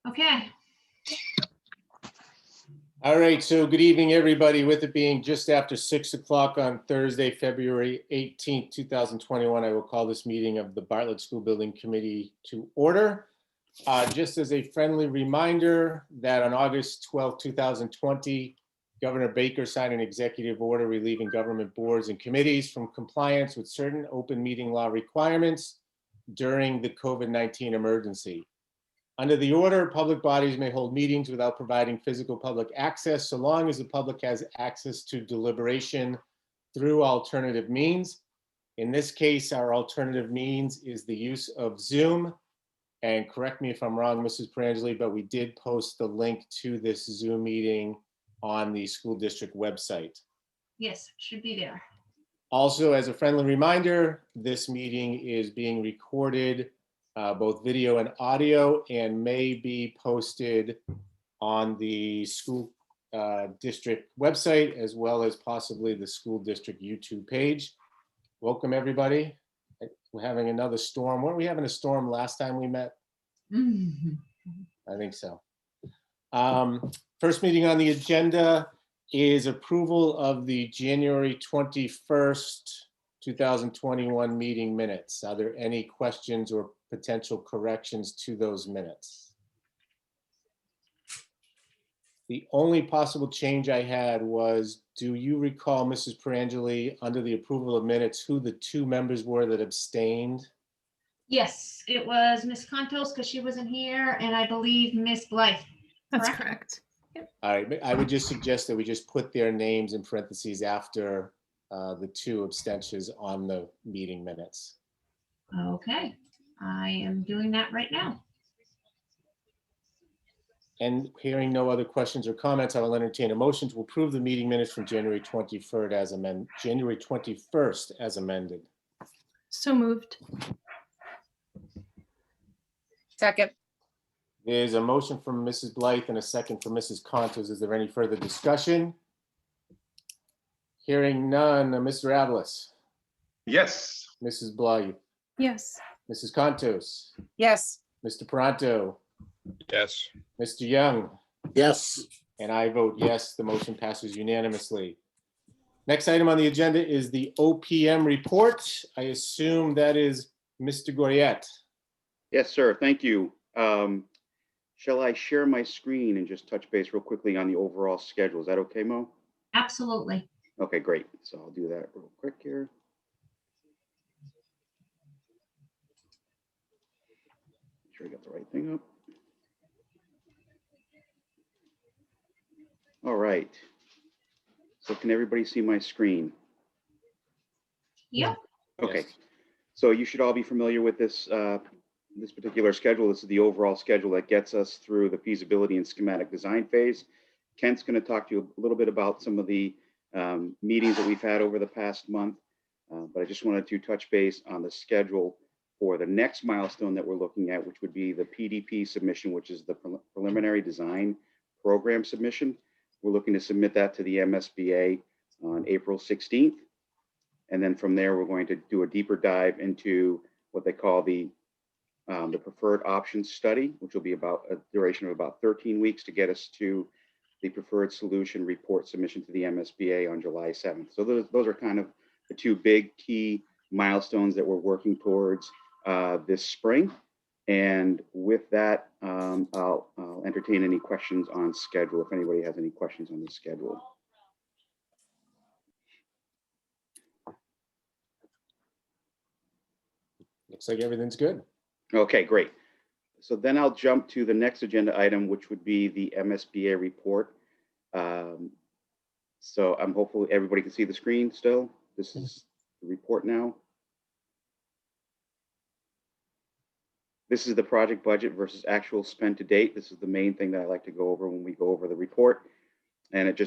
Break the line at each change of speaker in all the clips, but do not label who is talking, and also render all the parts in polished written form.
Okay.
All right, so good evening, everybody. With it being just after 6 o'clock on Thursday, February 18th, 2021, I will call this meeting of the Bartlett School Building Committee to order. Just as a friendly reminder that on August 12th, 2020, Governor Baker signed an executive order relieving government boards and committees from compliance with certain open meeting law requirements during the COVID-19 emergency. Under the order, public bodies may hold meetings without providing physical public access so long as the public has access to deliberation through alternative means. In this case, our alternative means is the use of Zoom. And correct me if I'm wrong, Mrs. Perangeli, but we did post the link to this Zoom meeting on the school district website.
Yes, should be there.
Also, as a friendly reminder, this meeting is being recorded, both video and audio, and may be posted on the school district website, as well as possibly the school district YouTube page. Welcome, everybody. We're having another storm. Weren't we having a storm last time we met? I think so. First meeting on the agenda is approval of the January 21st, 2021 meeting minutes. Are there any questions or potential corrections to those minutes? The only possible change I had was, do you recall, Mrs. Perangeli, under the approval of minutes, who the two members were that abstained?
Yes, it was Miss Contos because she wasn't here, and I believe Miss Blythe.
That's correct.
All right, I would just suggest that we just put their names in parentheses after the two abstentions on the meeting minutes.
Okay, I am doing that right now.
And hearing no other questions or comments, I will entertain a motion to approve the meeting minutes from January 21st as amended. January 21st as amended.
So moved.
Second.
There's a motion from Mrs. Blythe and a second from Mrs. Contos. Is there any further discussion? Hearing none. Mr. Avalos.
Yes.
Mrs. Blythe.
Yes.
Mrs. Contos.
Yes.
Mr. Peranto.
Yes.
Mr. Young.
Yes.
And I vote yes. The motion passes unanimously. Next item on the agenda is the OPM report. I assume that is Mr. Goyette.
Yes, sir. Thank you. Shall I share my screen and just touch base real quickly on the overall schedule? Is that okay, Mo?
Absolutely.
Okay, great. So I'll do that real quick here. Make sure I got the right thing up. All right. So can everybody see my screen?
Yep.
Okay.
Yes.
So you should all be familiar with this this particular schedule. This is the overall schedule that gets us through the feasibility and schematic design phase. Kent's going to talk to you a little bit about some of the meetings that we've had over the past month, but I just wanted to touch base on the schedule for the next milestone that we're looking at, which would be the PDP submission, which is the preliminary design program submission. We're looking to submit that to the MSBA on April 16th. And then from there, we're going to do a deeper dive into what they call the preferred options study, which will be about a duration of about 13 weeks to get us to the preferred solution report submission to the MSBA on July 7th. So those are kind of the two big key milestones that we're working towards this spring. And with that, I'll entertain any questions on schedule, if anybody has any questions on the schedule.
Looks like everything's good.
Okay, great. So then I'll jump to the next agenda item, which would be the MSBA report. So I'm hopeful everybody can see the screen still. This is the report now. This is the project budget versus actual spent to date. This is the main thing that I like to go over when we go over the report. And it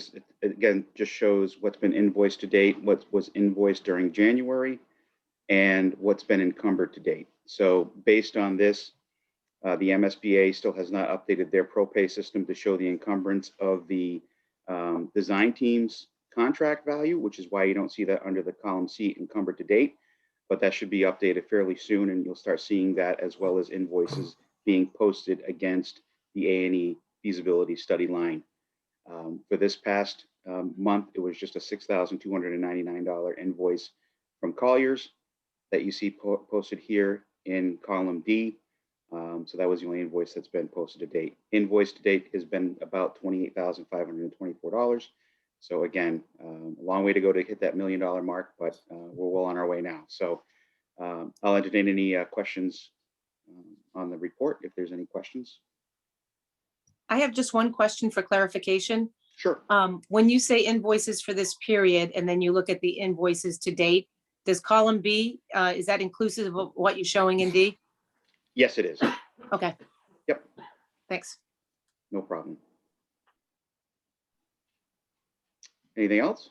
again just shows what's been invoiced to date, what was invoiced during January, and what's been encumbered to date. So based on this, the MSBA still has not updated their ProPay system to show the encumbrance of the design team's contract value, which is why you don't see that under the column C, encumbered to date. But that should be updated fairly soon, and you'll start seeing that, as well as invoices being posted against the A&E feasibility study line. For this past month, it was just a $6,299 invoice from Colliers that you see posted here in column D. So that was the only invoice that's been posted to date. Invoice to date has been about $28,524. So again, a long way to go to hit that $1 million mark, but we're well on our way now. So I'll entertain any questions on the report, if there's any questions.
I have just one question for clarification.
Sure.
When you say invoices for this period, and then you look at the invoices to date, does column B, is that inclusive of what you're showing in D?
Yes, it is.
Okay.
Yep.
Thanks.
No problem. Anything else?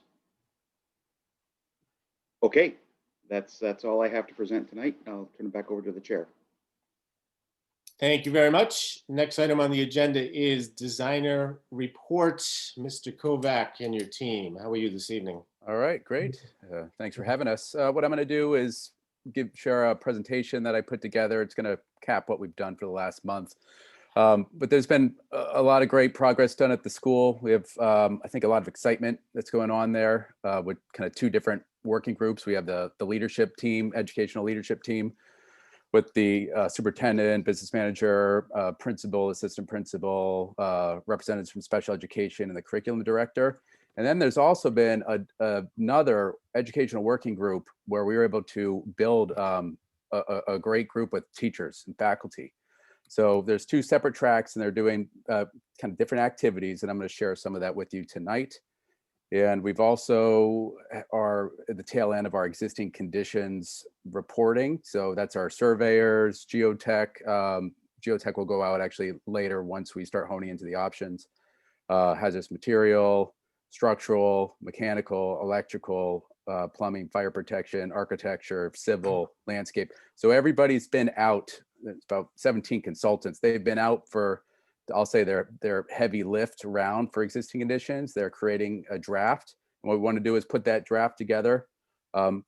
Okay, that's all I have to present tonight. I'll turn it back over to the chair.
Thank you very much. Next item on the agenda is designer report. Mr. Kovac and your team. How are you this evening?
All right, great. Thanks for having us. What I'm going to do is share a presentation that I put together. It's going to cap what we've done for the last month. But there's been a lot of great progress done at the school. We have, I think, a lot of excitement that's going on there with kind of two different working groups. We have the leadership team, educational leadership team, with the superintendent, business manager, principal, assistant principal, representatives from special education, and the curriculum director. And then there's also been another educational working group where we were able to build a great group with teachers and faculty. So there's two separate tracks, and they're doing kind of different activities, and I'm going to share some of that with you tonight. And we've also are at the tail end of our existing conditions reporting. So that's our surveyors, geotech. Geotech will go out actually later once we start honing into the options. Hazardous material, structural, mechanical, electrical, plumbing, fire protection, architecture, civil, landscape. So everybody's been out. It's about 17 consultants. They've been out for, I'll say, their heavy lift round for existing conditions. They're creating a draft. And what we want to do is put that draft together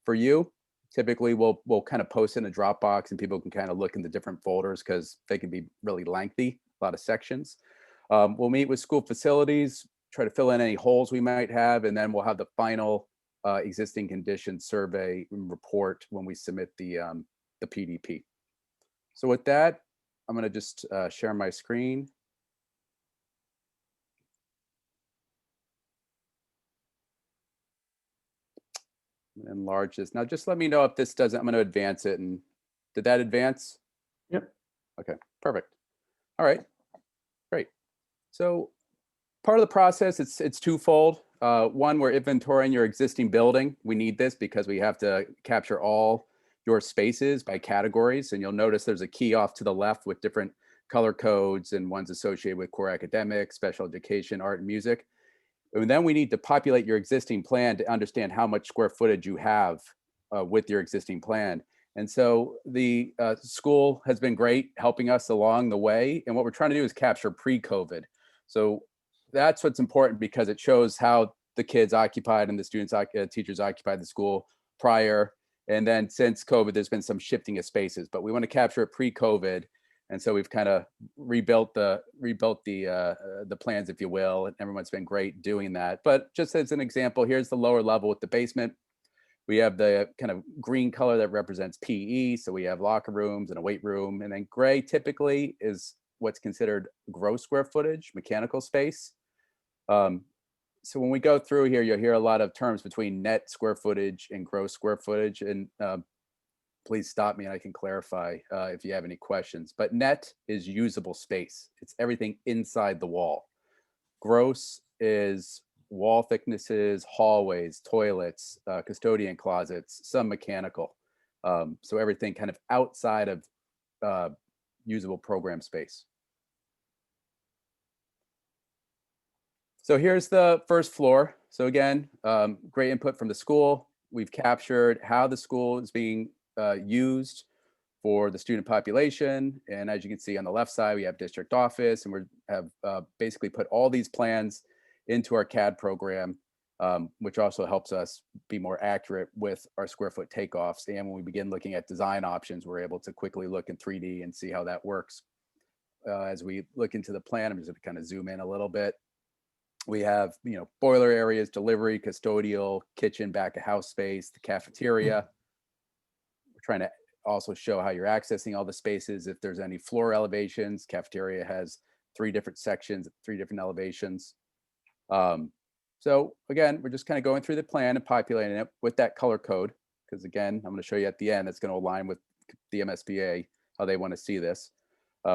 for you. Typically, we'll kind of post in a Dropbox, and people can kind of look in the different folders because they can be really lengthy, a lot of sections. We'll meet with school facilities, try to fill in any holes we might have, and then we'll have the final existing conditions survey report when we submit the PDP. So with that, I'm going to just share my screen. Enlarge this. Now just let me know if this doesn't. I'm going to advance it. And did that advance?
Yep.
Okay, perfect. All right, great. So part of the process, it's twofold. One, we're inventorying your existing building. We need this because we have to capture all your spaces by categories. And you'll notice there's a key off to the left with different color codes and ones associated with core academics, special education, art and music. And then we need to populate your existing plan to understand how much square footage you have with your existing plan. And so the school has been great helping us along the way. And what we're trying to do is capture pre-COVID. So that's what's important because it shows how the kids occupied and the students, teachers occupied the school prior. And then since COVID, there's been some shifting of spaces, but we want to capture it pre-COVID. And so we've kind of rebuilt the plans, if you will, and everyone's been great doing that. But just as an example, here's the lower level with the basement. We have the kind of green color that represents PE. So we have locker rooms and a weight room. And then gray typically is what's considered gross square footage, mechanical space. So when we go through here, you'll hear a lot of terms between net square footage and gross square footage. And please stop me and I can clarify if you have any questions. But net is usable space. It's everything inside the wall. Gross is wall thicknesses, hallways, toilets, custodian closets, some mechanical. So everything kind of outside of usable program space. So here's the first floor. So again, great input from the school. We've captured how the school is being used for the student population. And as you can see on the left side, we have district office, and we have basically put all these plans into our CAD program, which also helps us be more accurate with our square foot takeoffs. And when we begin looking at design options, we're able to quickly look in 3D and see how that works. as we look into the plan, I'm just going to kind of zoom in a little bit. We have, boiler areas, delivery, custodial, kitchen, back of house space, the cafeteria. We're trying to also show how you're accessing all the spaces. If there's any floor elevations, cafeteria has 3 different sections, 3 different elevations. So again, we're just kind of going through the plan and populating it with that color code. Because again, I'm going to show you at the end, that's going to align with the MSBA, how they want to see this.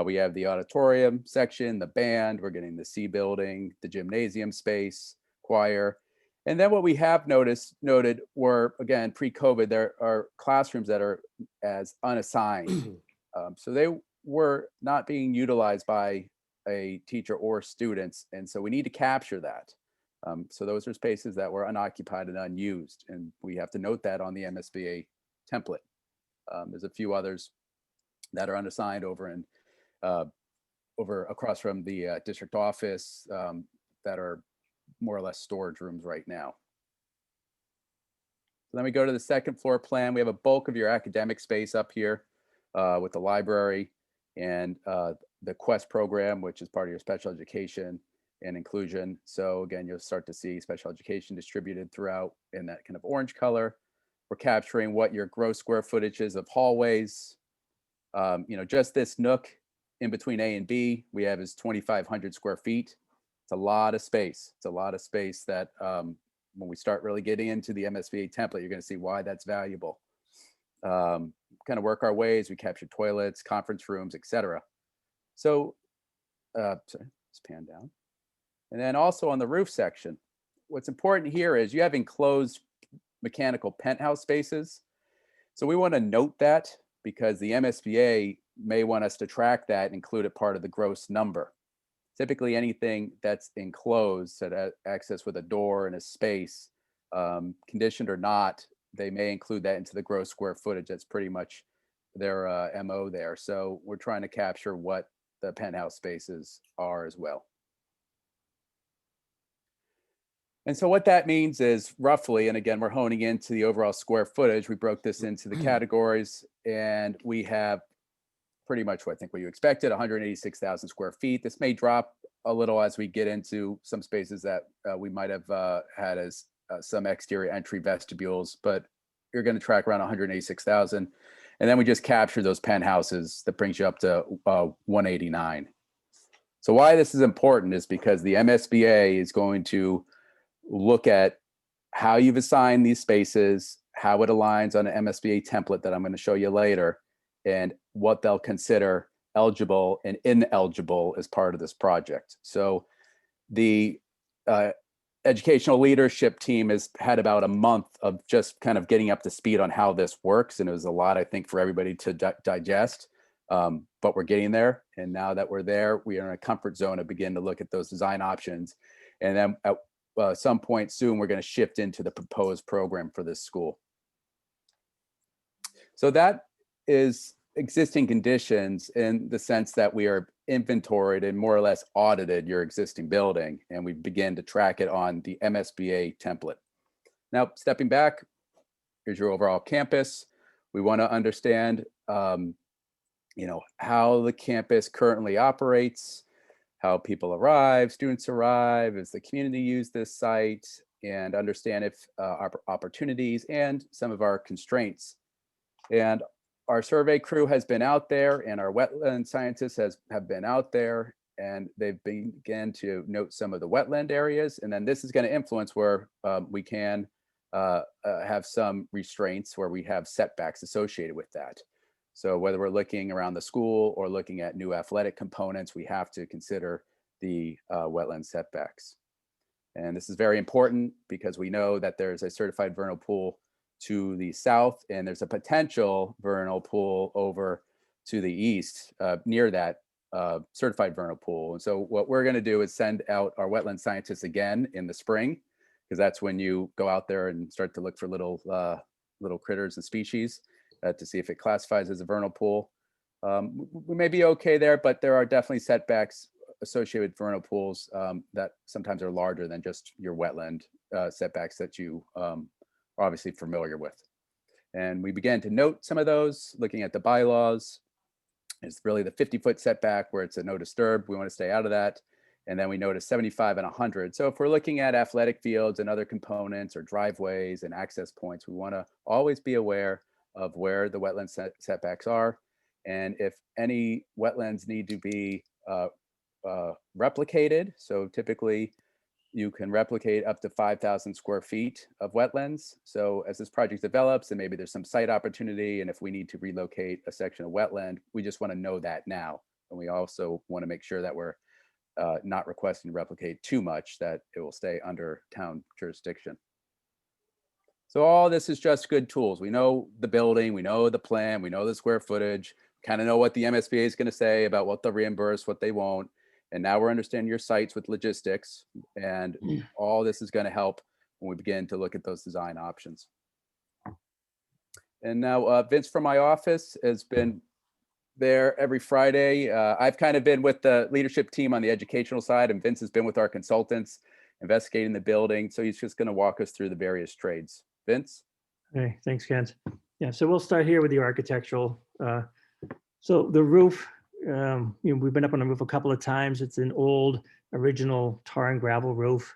We have the auditorium section, the band, we're getting the C building, the gymnasium space, choir. And then what we have noted were, again, pre-COVID, there are classrooms that are as unassigned. So they were not being utilized by a teacher or students. And so we need to capture that. So those are spaces that were unoccupied and unused. And we have to note that on the MSBA template. There's a few others that are unassigned over across from the district office that are more or less storage rooms right now. Then we go to the second floor plan. We have a bulk of your academic space up here with the library and the Quest program, which is part of your special education and inclusion. So again, you'll start to see special education distributed throughout in that kind of orange color. We're capturing what your gross square footage is of hallways. Just this nook in between A and B, we have is 2,500 square feet. It's a lot of space. It's a lot of space that when we start really getting into the MSBA template, you're going to see why that's valuable. Kind of work our ways. We capture toilets, conference rooms, etc. So, sorry, let's pan down. And then also on the roof section, what's important here is you have enclosed mechanical penthouse spaces. So we want to note that because the MSBA may want us to track that and include it part of the gross number. Typically anything that's enclosed, that access with a door and a space, conditioned or not, they may include that into the gross square footage. That's pretty much their MO there. So we're trying to capture what the penthouse spaces are as well. And so what that means is roughly, and again, we're honing into the overall square footage. We broke this into the categories and we have pretty much what I think what you expected, 186,000 square feet. This may drop a little as we get into some spaces that we might have had as some exterior entry vestibules, but you're going to track around 186,000. And then we just capture those penthouses that brings you up to 189. So why this is important is because the MSBA is going to look at how you've assigned these spaces, how it aligns on an MSBA template that I'm going to show you later, and what they'll consider eligible and ineligible as part of this project. So the educational leadership team has had about a month of just kind of getting up to speed on how this works. And it was a lot, I think, for everybody to digest, but we're getting there. And now that we're there, we are in a comfort zone to begin to look at those design options. And then at some point soon, we're going to shift into the proposed program for this school. So that is existing conditions in the sense that we are inventoried and more or less audited your existing building, and we begin to track it on the MSBA template. Now, stepping back, here's your overall campus. We want to understand, how the campus currently operates, how people arrive, students arrive, as the community use this site, and understand if our opportunities and some of our constraints. And our survey crew has been out there, and our wetland scientists have been out there, and they've began to note some of the wetland areas. And then this is going to influence where we can have some restraints where we have setbacks associated with that. So whether we're looking around the school or looking at new athletic components, we have to consider the wetland setbacks. And this is very important because we know that there's a certified vernal pool to the south, and there's a potential vernal pool over to the east near that certified vernal pool. And so what we're going to do is send out our wetland scientists again in the spring, because that's when you go out there and start to look for little critters and species to see if it classifies as a vernal pool. We may be okay there, but there are definitely setbacks associated with vernal pools that sometimes are larger than just your wetland setbacks that you obviously familiar with. And we began to note some of those, looking at the bylaws. It's really the 50-foot setback where it's a no disturb. We want to stay out of that. And then we notice 75 and 100. So if we're looking at athletic fields and other components or driveways and access points, we want to always be aware of where the wetland setbacks are. And if any wetlands need to be replicated, so typically you can replicate up to 5,000 square feet of wetlands. So as this project develops, and maybe there's some site opportunity, and if we need to relocate a section of wetland, we just want to know that now. And we also want to make sure that we're not requesting to replicate too much, that it will stay under town jurisdiction. So all this is just good tools. We know the building, we know the plan, we know the square footage, kind of know what the MSBA is going to say about what they'll reimburse, what they won't. And now we're understanding your sites with logistics, and all this is going to help when we begin to look at those design options. And now Vince from my office has been there every Friday. I've kind of been with the leadership team on the educational side, and Vince has been with our consultants investigating the building. So he's just going to walk us through the various trades. Vince?
Hey, thanks, Kent. Yeah, so we'll start here with the architectural. So the roof, we've been up on the roof a couple of times. It's an old original tar and gravel roof.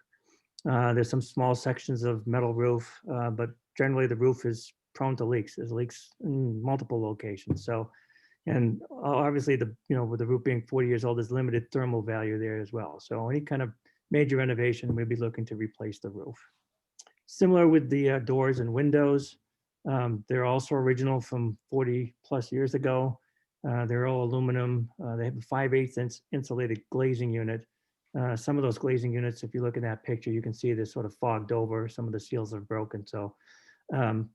There's some small sections of metal roof, but generally the roof is prone to leaks. There's leaks in multiple locations. So, and obviously with the roof being 40 years old, there's limited thermal value there as well. So any kind of major renovation, we'd be looking to replace the roof. Similar with the doors and windows. They're also original from 40 plus years ago. They're all aluminum. They have a 5/8 insulated glazing unit. Some of those glazing units, if you look at that picture, you can see they're sort of fogged over. Some of the seals are broken. So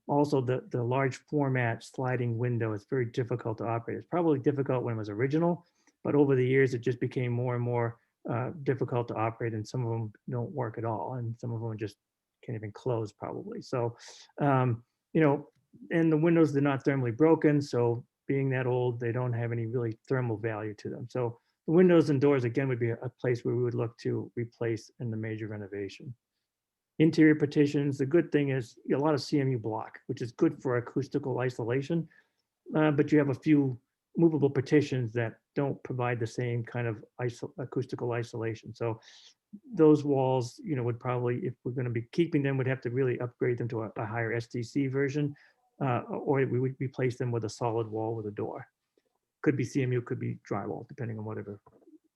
also the large format sliding window is very difficult to operate. It's probably difficult when it was original, but over the years, it just became more and more difficult to operate, and some of them don't work at all. And some of them just can't even close probably. So, and the windows, they're not thermally broken. So being that old, they don't have any really thermal value to them. So the windows and doors, again, would be a place where we would look to replace in the major renovation. Interior partitions, the good thing is a lot of CMU block, which is good for acoustical isolation, but you have a few movable partitions that don't provide the same kind of acoustical isolation. So those walls, would probably, if we're going to be keeping them, would have to really upgrade them to a higher STC version, or we would replace them with a solid wall with a door. Could be CMU, could be drywall, depending on whatever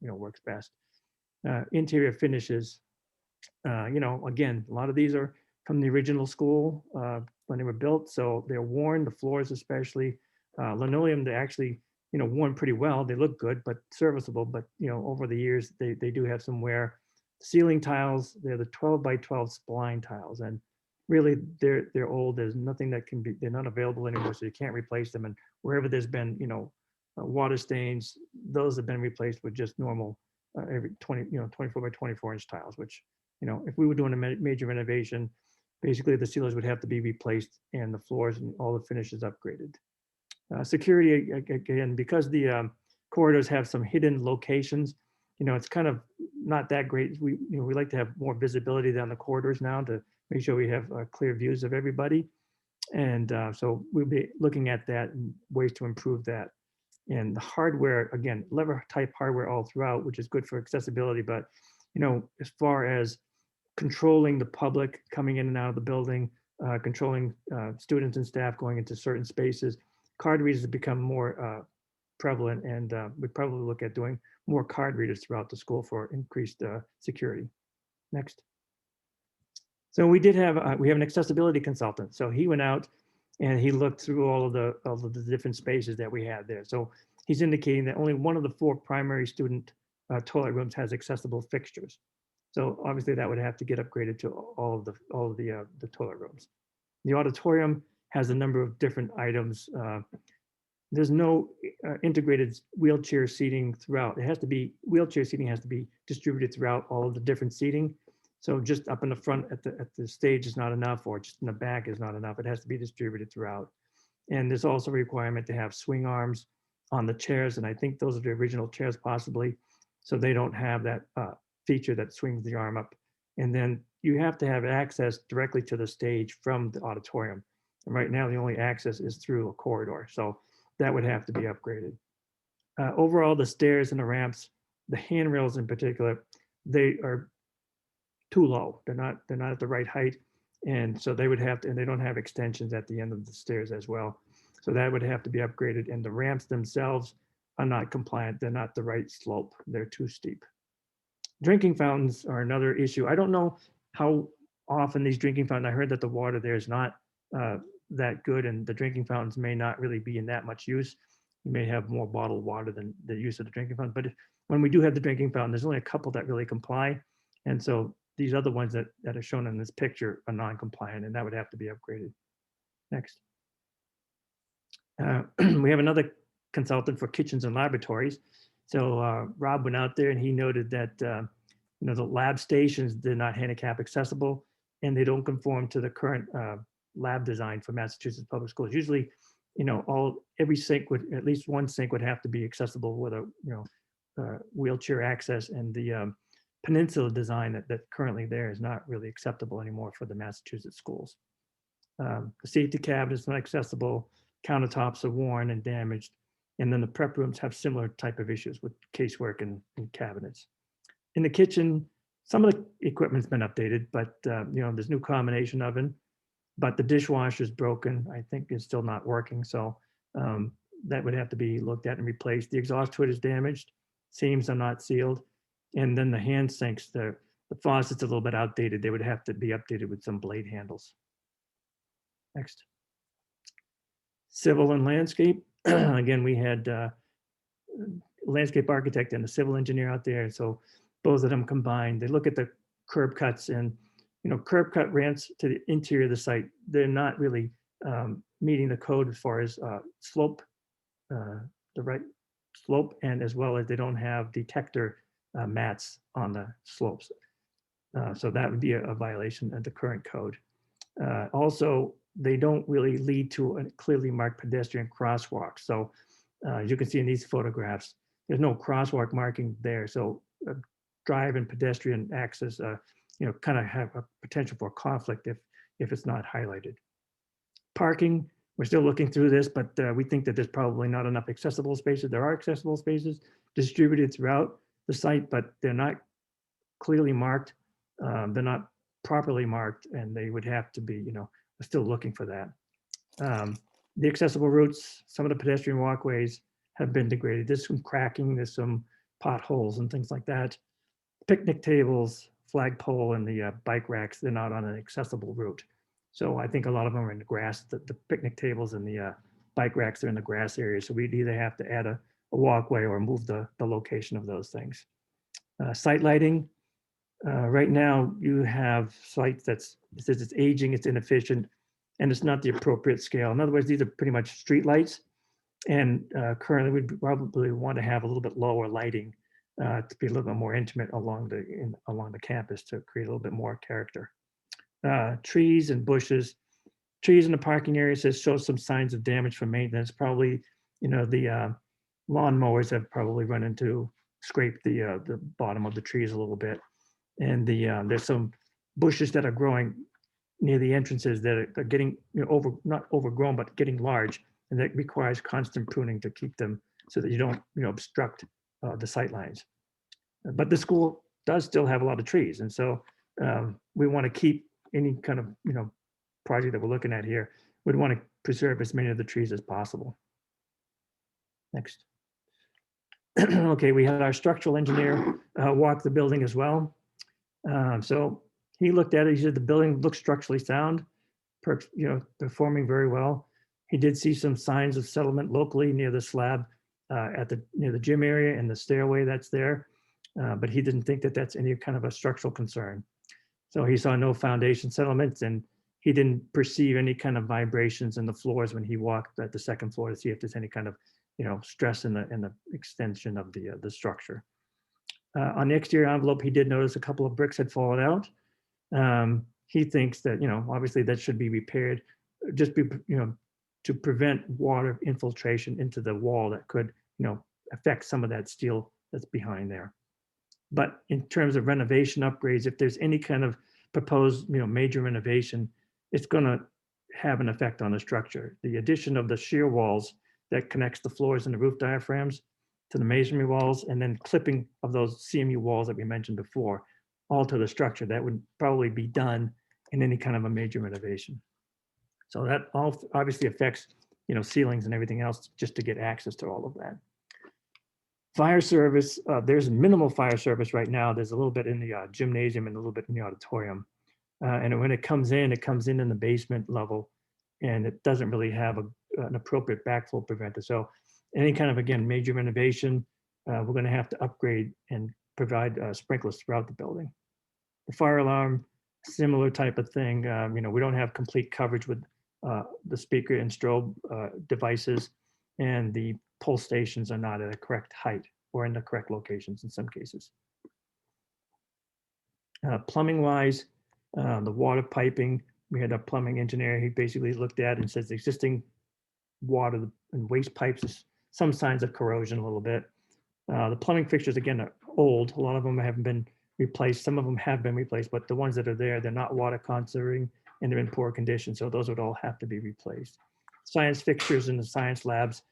works best. Interior finishes, again, a lot of these are from the original school when they were built, so they're worn. The floors, especially linoleum, they actually worn pretty well. They look good, but serviceable. But over the years, they do have some wear. Ceiling tiles, they're the 12 by 12 spline tiles, and really they're old. There's nothing that can be, they're not available anymore, so you can't replace them. And wherever there's been water stains, those have been replaced with just normal every 24 by 24 inch tiles, which if we were doing a major renovation, basically the ceilings would have to be replaced and the floors and all the finishes upgraded. Security, again, because the corridors have some hidden locations, it's kind of not that great. We like to have more visibility down the corridors now to make sure we have clear views of everybody. And so we'll be looking at that and ways to improve that. And the hardware, again, lever type hardware all throughout, which is good for accessibility. But, as far as controlling the public coming in and out of the building, controlling students and staff going into certain spaces, card readers have become more prevalent, and we'd probably look at doing more card readers throughout the school for increased security. Next. So we did have we have an accessibility consultant. So he went out and he looked through all of the different spaces that we had there. So he's indicating that only one of the 4 primary student toilet rooms has accessible fixtures. So obviously that would have to get upgraded to all of the toilet rooms. The auditorium has a number of different items. There's no integrated wheelchair seating throughout. Wheelchair seating has to be distributed throughout all of the different seating. So just up in the front at the stage is not enough, or just in the back is not enough. It has to be distributed throughout. And there's also a requirement to have swing arms on the chairs. And I think those are the original chairs possibly. So they don't have that feature that swings the arm up. And then you have to have access directly to the stage from the auditorium. And right now the only access is through a corridor. So that would have to be upgraded. Overall, the stairs and the ramps, the handrails in particular, they are too low. They're not at the right height. And so they would have to, and they don't have extensions at the end of the stairs as well. So that would have to be upgraded. And the ramps themselves are not compliant. They're not the right slope. They're too steep. Drinking fountains are another issue. I don't know how often these drinking fountains, I heard that the water there is not that good, and the drinking fountains may not really be in that much use. You may have more bottled water than the use of the drinking fountain. But when we do have the drinking fountain, there's only a couple that really comply. And so these other ones that are shown in this picture are non-compliant, and that would have to be upgraded. Next. We have another consultant for kitchens and laboratories. So Rob went out there and he noted that the lab stations, they're not handicap accessible, and they don't conform to the current lab design for Massachusetts public schools. Usually, every sink would, at least one sink would have to be accessible with a wheelchair access, and the peninsula design that currently there is not really acceptable anymore for the Massachusetts schools. The safety cabinets not accessible, countertops are worn and damaged, and then the prep rooms have similar type of issues with casework and cabinets. In the kitchen, some of the equipment's been updated, but there's new combination oven, but the dishwasher is broken. I think it's still not working, so that would have to be looked at and replaced. The exhaust hood is damaged, seams are not sealed, and then the hand sinks, the faucet's a little bit outdated. They would have to be updated with some blade handles. Next. Civil and landscape. Again, we had landscape architect and a civil engineer out there. So both of them combined, they look at the curb cuts, and curb cut ramps to the interior of the site, they're not really meeting the code as far as slope, the right slope, and as well as they don't have detector mats on the slopes. So that would be a violation of the current code. Also, they don't really lead to a clearly marked pedestrian crosswalk. So as you can see in these photographs, there's no crosswalk marking there. So drive and pedestrian access, kind of have a potential for conflict if it's not highlighted. Parking, we're still looking through this, but we think that there's probably not enough accessible spaces. There are accessible spaces distributed throughout the site, but they're not clearly marked. They're not properly marked, and they would have to be, we're still looking for that. The accessible routes, some of the pedestrian walkways have been degraded. There's some cracking, there's some potholes and things like that. Picnic tables, flagpole, and the bike racks, they're not on an accessible route. So I think a lot of them are in the grass. The picnic tables and the bike racks are in the grass area. So we'd either have to add a walkway or move the location of those things. Site lighting. Right now, you have sites it says it's aging, it's inefficient, and it's not the appropriate scale. In other words, these are pretty much street lights, and currently we'd probably want to have a little bit lower lighting to be a little bit more intimate along the campus to create a little bit more character. Trees and bushes. Trees in the parking area show some signs of damage from maintenance. Probably, the lawn mowers have probably run into, scraped the bottom of the trees a little bit. And there's some bushes that are growing near the entrances that are getting not overgrown, but getting large, and that requires constant pruning to keep them so that you don't obstruct the sight lines. But the school does still have a lot of trees, and so we want to keep any kind of project that we're looking at here. We'd want to preserve as many of the trees as possible. Next. Okay, we had our structural engineer walk the building as well. So he looked at it. He said the building looks structurally sound, performing very well. He did see some signs of settlement locally near the slab near the gym area and the stairway that's there, but he didn't think that that's any kind of a structural concern. So he saw no foundation settlements, and he didn't perceive any kind of vibrations in the floors when he walked at the second floor to see if there's any kind of stress in the extension of the structure. On the exterior envelope, he did notice a couple of bricks had fallen out. He thinks that, obviously that should be repaired, just to prevent water infiltration into the wall that could, affect some of that steel that's behind there. But in terms of renovation upgrades, if there's any kind of proposed, major renovation, it's going to have an effect on the structure. The addition of the shear walls that connects the floors and the roof diaphragms, to the masonry walls, and then clipping of those CMU walls that we mentioned before, all to the structure. That would probably be done in any kind of a major renovation. So that all obviously affects, ceilings and everything else, just to get access to all of that. Fire service, there's minimal fire service right now. There's a little bit in the gymnasium and a little bit in the auditorium. And when it comes in the basement level, and it doesn't really have an appropriate backflow preventer. So any kind of, again, major renovation, we're going to have to upgrade and provide sprinklers throughout the building. The fire alarm, similar type of thing. We don't have complete coverage with the speaker and strobe devices, and the pull stations are not at a correct height or in the correct locations in some cases. Plumbing wise, the water piping, we had a plumbing engineer. He basically looked at it and says the existing water and waste pipes is some signs of corrosion a little bit. The plumbing fixtures, again, are old. A lot of them haven't been replaced. Some of them have been replaced, but the ones that are there, they're not water conserving and they're in poor condition. So those would all have to be replaced. Science fixtures in the science labs,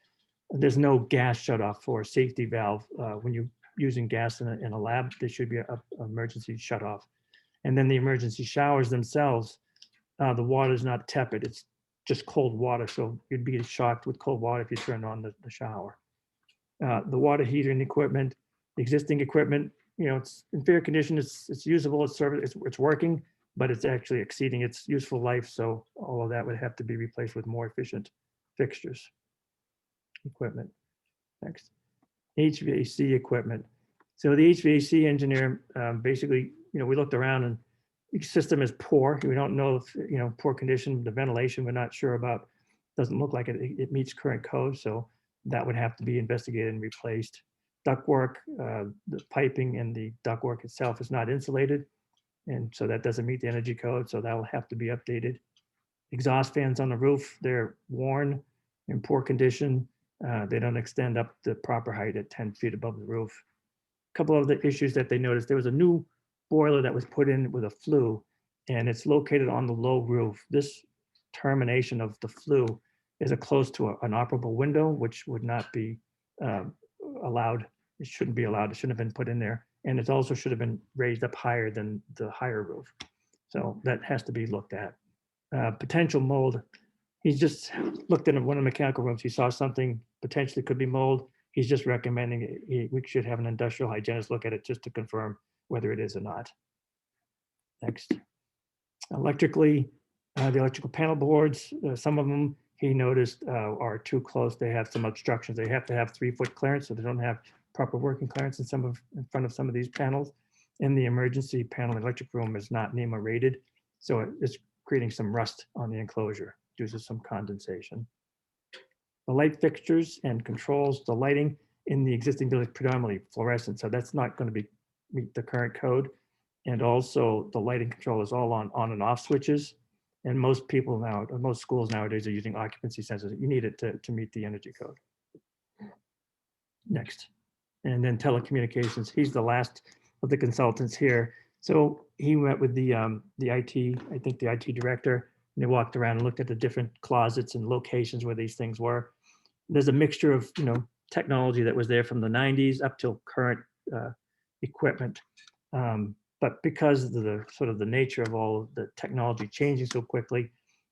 there's no gas shutoff for a safety valve. When you're using gas in a lab, there should be an emergency shutoff. And then the emergency showers themselves, the water is not tepid. It's just cold water. So you'd be shocked with cold water if you turn on the shower. The water heater and equipment, the existing equipment, it's in fair condition. It's usable. It's working, but it's actually exceeding its useful life. So all of that would have to be replaced with more efficient fixtures. Equipment. Next, HVAC equipment. So the HVAC engineer, basically, we looked around and the system is poor. We don't know if, poor condition, the ventilation, we're not sure about, doesn't look like it meets current code. So that would have to be investigated and replaced. Ductwork, the piping and the ductwork itself is not insulated. And so that doesn't meet the energy code. So that will have to be updated. Exhaust fans on the roof, they're worn, in poor condition. They don't extend up the proper height at 10 feet above the roof. A couple of the issues that they noticed, there was a new boiler that was put in with a flue, and it's located on the low roof. This termination of the flue is close to an operable window, which would not be allowed. It shouldn't be allowed. It shouldn't have been put in there. And it also should have been raised up higher than the higher roof. So that has to be looked at. Potential mold. He's just looked in one of the mechanical rooms. He saw something potentially could be mold. He's just recommending we should have an industrial hygienist look at it just to confirm whether it is or not. Next. Electrically, the electrical panel boards, some of them he noticed are too close. They have some obstructions. They have to have 3-foot clearance, so they don't have proper working clearance in front of some of these panels. And the emergency panel electric room is not NEMA rated, so it's creating some rust on the enclosure due to some condensation. The light fixtures and controls, the lighting in the existing building is predominantly fluorescent, so that's not going to meet the current code. And also the lighting control is all on and off switches. And most people now, most schools nowadays are using occupancy sensors. You need it to meet the energy code. Next. And then telecommunications. He's the last of the consultants here. So he went with the IT, I think the IT director, and they walked around and looked at the different closets and locations where these things were. There's a mixture of, technology that was there from the 90s up till current equipment. But because of the sort of the nature of all of the technology changing so quickly,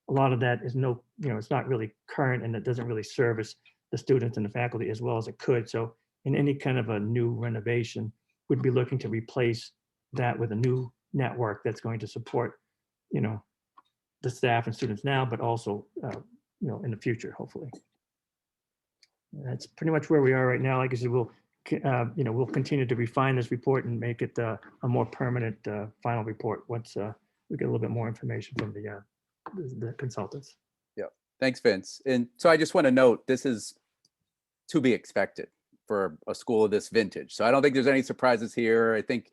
a lot of that is it's not really current, and it doesn't really service the students and the faculty as well as it could. So in any kind of a new renovation, we'd be looking to replace that with a new network that's going to support, the staff and students now, but also, in the future, hopefully. That's pretty much where we are right now. Like I said, we'll continue to refine this report and make it a more permanent final report once we get a little bit more information from the consultants.
Yeah, thanks, Vince. And so I just want to note, this is to be expected for a school of this vintage. So I don't think there's any surprises here. I think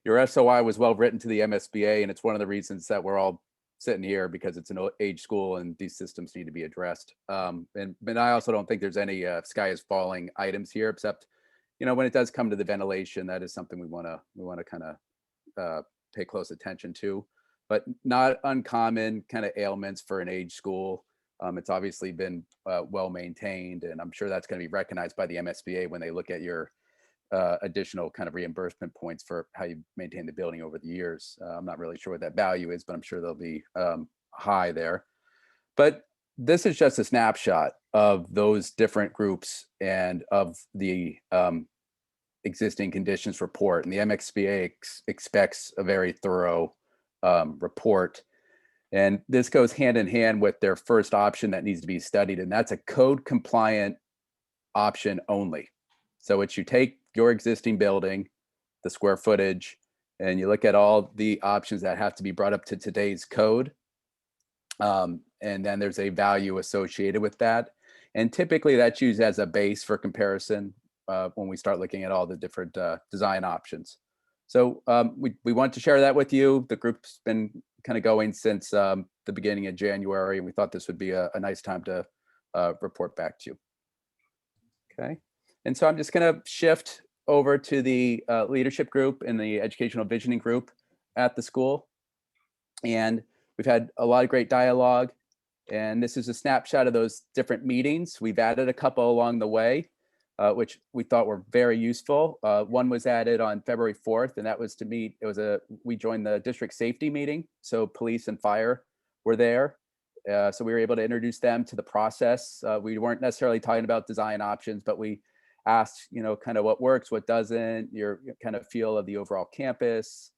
your SOI was well written to the MSBA, and it's one of the reasons that we're all sitting here, because it's an age school and these systems need to be addressed. But I also don't think there's any sky is falling items here, except, when it does come to the ventilation, that is something we want to kind of pay close attention to, but not uncommon kind of ailments for an age school. It's obviously been well maintained, and I'm sure that's going to be recognized by the MSBA when they look at your additional kind of reimbursement points for how you maintain the building over the years. I'm not really sure what that value is, but I'm sure they'll be high there. But this is just a snapshot of those different groups and of the existing conditions report. And the MSBA expects a very thorough report. And this goes hand in hand with their first option that needs to be studied, and that's a code compliant option only. So it's you take your existing building, the square footage, and you look at all the options that have to be brought up to today's code. And then there's a value associated with that. And typically that's used as a base for comparison when we start looking at all the different design options. So we want to share that with you. The group's been kind of going since the beginning of January, and we thought this would be a nice time to report back to you. Okay. And so I'm just going to shift over to the leadership group and the educational visioning group at the school. And we've had a lot of great dialogue. And this is a snapshot of those different meetings. We've added a couple along the way, which we thought were very useful. One was added on February 4th, and that was to meet, we joined the district safety meeting. So police and fire were there. So we were able to introduce them to the process. We weren't necessarily talking about design options, but we asked, kind of what works, what doesn't, your kind of feel of the overall campus,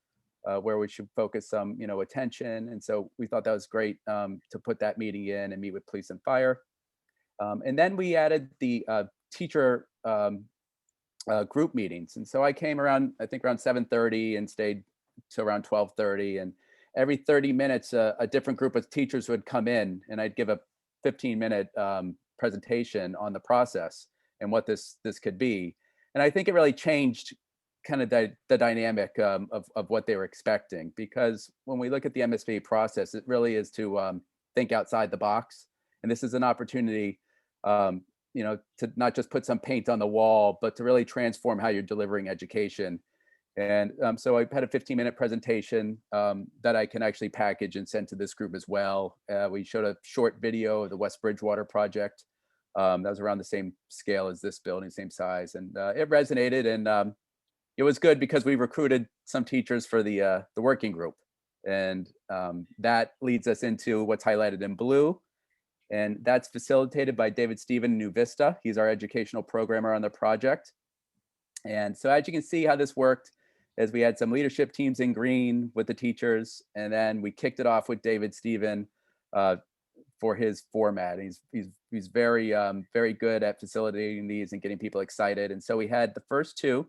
where we should focus some, attention. And so we thought that was great to put that meeting in and meet with police and fire. And then we added the teacher group meetings. And so I came around, I think around 7:30 and stayed to around 12:30. And every 30 minutes, a different group of teachers would come in, and I'd give a 15-minute presentation on the process and what this could be. And I think it really changed kind of the dynamic of what they were expecting, because when we look at the MSBA process, it really is to think outside the box. And this is an opportunity, to not just put some paint on the wall, but to really transform how you're delivering education. And so I had a 15-minute presentation that I can actually package and send to this group as well. We showed a short video of the West Bridgewater project. That was around the same scale as this building, same size. And it resonated, and it was good because we recruited some teachers for the working group. And that leads us into what's highlighted in blue. And that's facilitated by David Stephen in New Vista. He's our educational programmer on the project. And so as you can see how this worked, as we had some leadership teams in green with the teachers, and then we kicked it off with David Stephen for his format. He's very, very good at facilitating these and getting people excited. And so we had the first two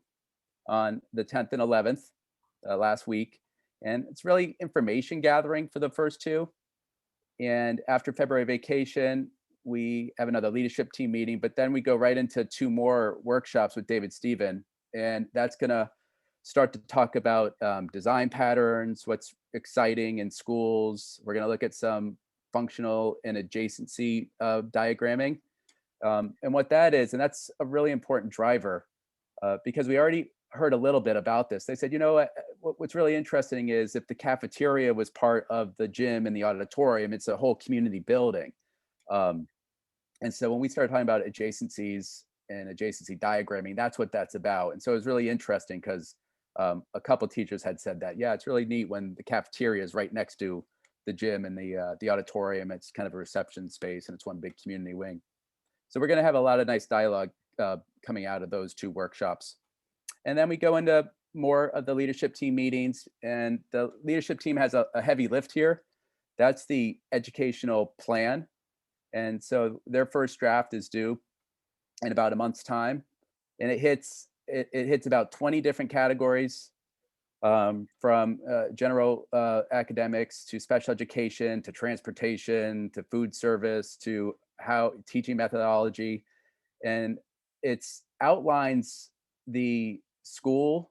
on the 10th and 11th last week. And it's really information gathering for the first two. And after February vacation, we have another leadership team meeting, but then we go right into two more workshops with David Stephen. And that's gonna start to talk about design patterns, what's exciting in schools. We're gonna look at some functional and adjacency diagramming. And what that is, and that's a really important driver because we already heard a little bit about this. They said, what's really interesting is if the cafeteria was part of the gym and the auditorium, it's a whole community building. And so when we started talking about adjacencies and adjacency diagramming, that's what that's about. And so it was really interesting because a couple of teachers had said that, yeah, it's really neat when the cafeteria is right next to the gym and the auditorium. It's kind of a reception space and it's one big community wing. So we're going to have a lot of nice dialogue coming out of those two workshops. And then we go into more of the leadership team meetings, and the leadership team has a heavy lift here. That's the educational plan. And so their first draft is due in about a month's time. And it hits about 20 different categories, from general academics to special education, to transportation, to food service, to how teaching methodology. And it's outlines the school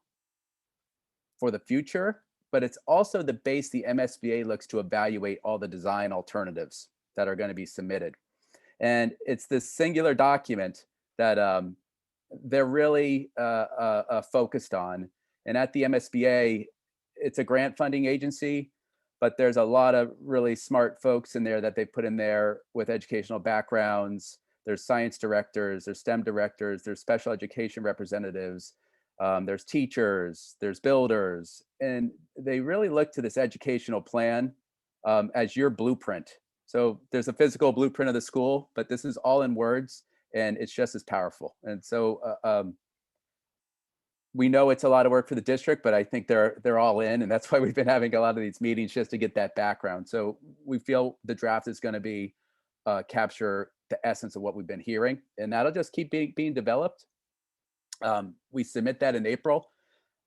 for the future, but it's also the base the MSBA looks to evaluate all the design alternatives that are going to be submitted. And it's this singular document that they're really focused on. And at the MSBA, it's a grant funding agency, but there's a lot of really smart folks in there that they put in there with educational backgrounds. There's science directors, there's STEM directors, there's special education representatives, there's teachers, there's builders, and they really look to this educational plan as your blueprint. So there's a physical blueprint of the school, but this is all in words, and it's just as powerful. And so we know it's a lot of work for the district, but I think they're all in, and that's why we've been having a lot of these meetings just to get that background. So we feel the draft is going to be capture the essence of what we've been hearing, and that'll just keep being developed. We submit that in April,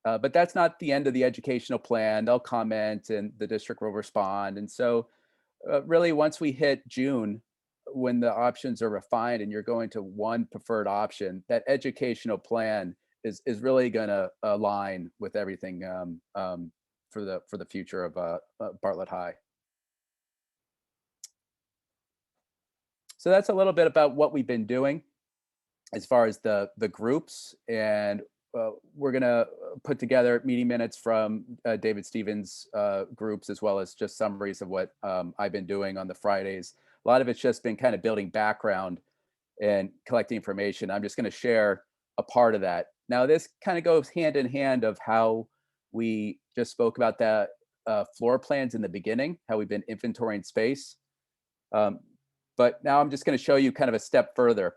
but that's not the end of the educational plan. They'll comment, and the district will respond. And so, really, once we hit June, when the options are refined and you're going to one preferred option, that educational plan is really going to align with everything for the future of Bartlett High. So that's a little bit about what we've been doing as far as the groups, and we're going to put together meeting minutes from David Stevens' groups, as well as just summaries of what I've been doing on the Fridays. A lot of it's just been kind of building background and collecting information. I'm just going to share a part of that. Now, this kind of goes hand in hand of how we just spoke about the floor plans in the beginning, how we've been inventorying space. But now I'm just going to show you kind of a step further.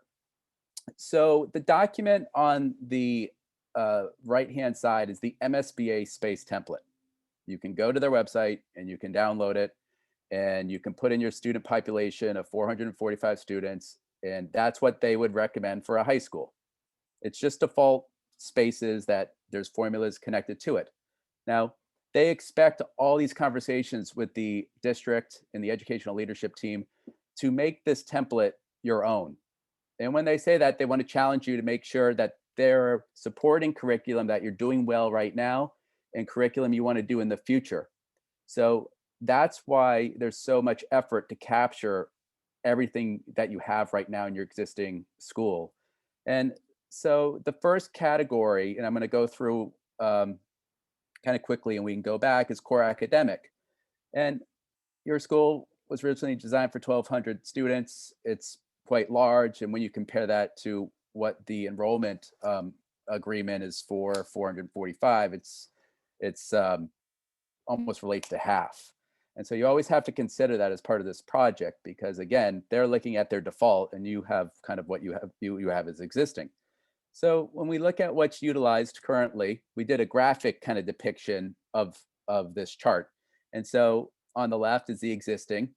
So the document on the right-hand side is the MSBA space template. You can go to their website and you can download it, and you can put in your student population of 445 students, and that's what they would recommend for a high school. It's just default spaces that there's formulas connected to it. Now, they expect all these conversations with the district and the educational leadership team to make this template your own. And when they say that, they want to challenge you to make sure that they're supporting curriculum that you're doing well right now and curriculum you want to do in the future. So that's why there's so much effort to capture everything that you have right now in your existing school. And so the first category, and I'm going to go through kind of quickly and we can go back, is core academic. And your school was originally designed for 1,200 students. It's quite large. And when you compare that to what the enrollment agreement is for 445, it's almost relates to half. And so you always have to consider that as part of this project, because again, they're looking at their default and you have kind of what you have as existing. So when we look at what's utilized currently, we did a graphic kind of depiction of this chart. And so on the left is the existing.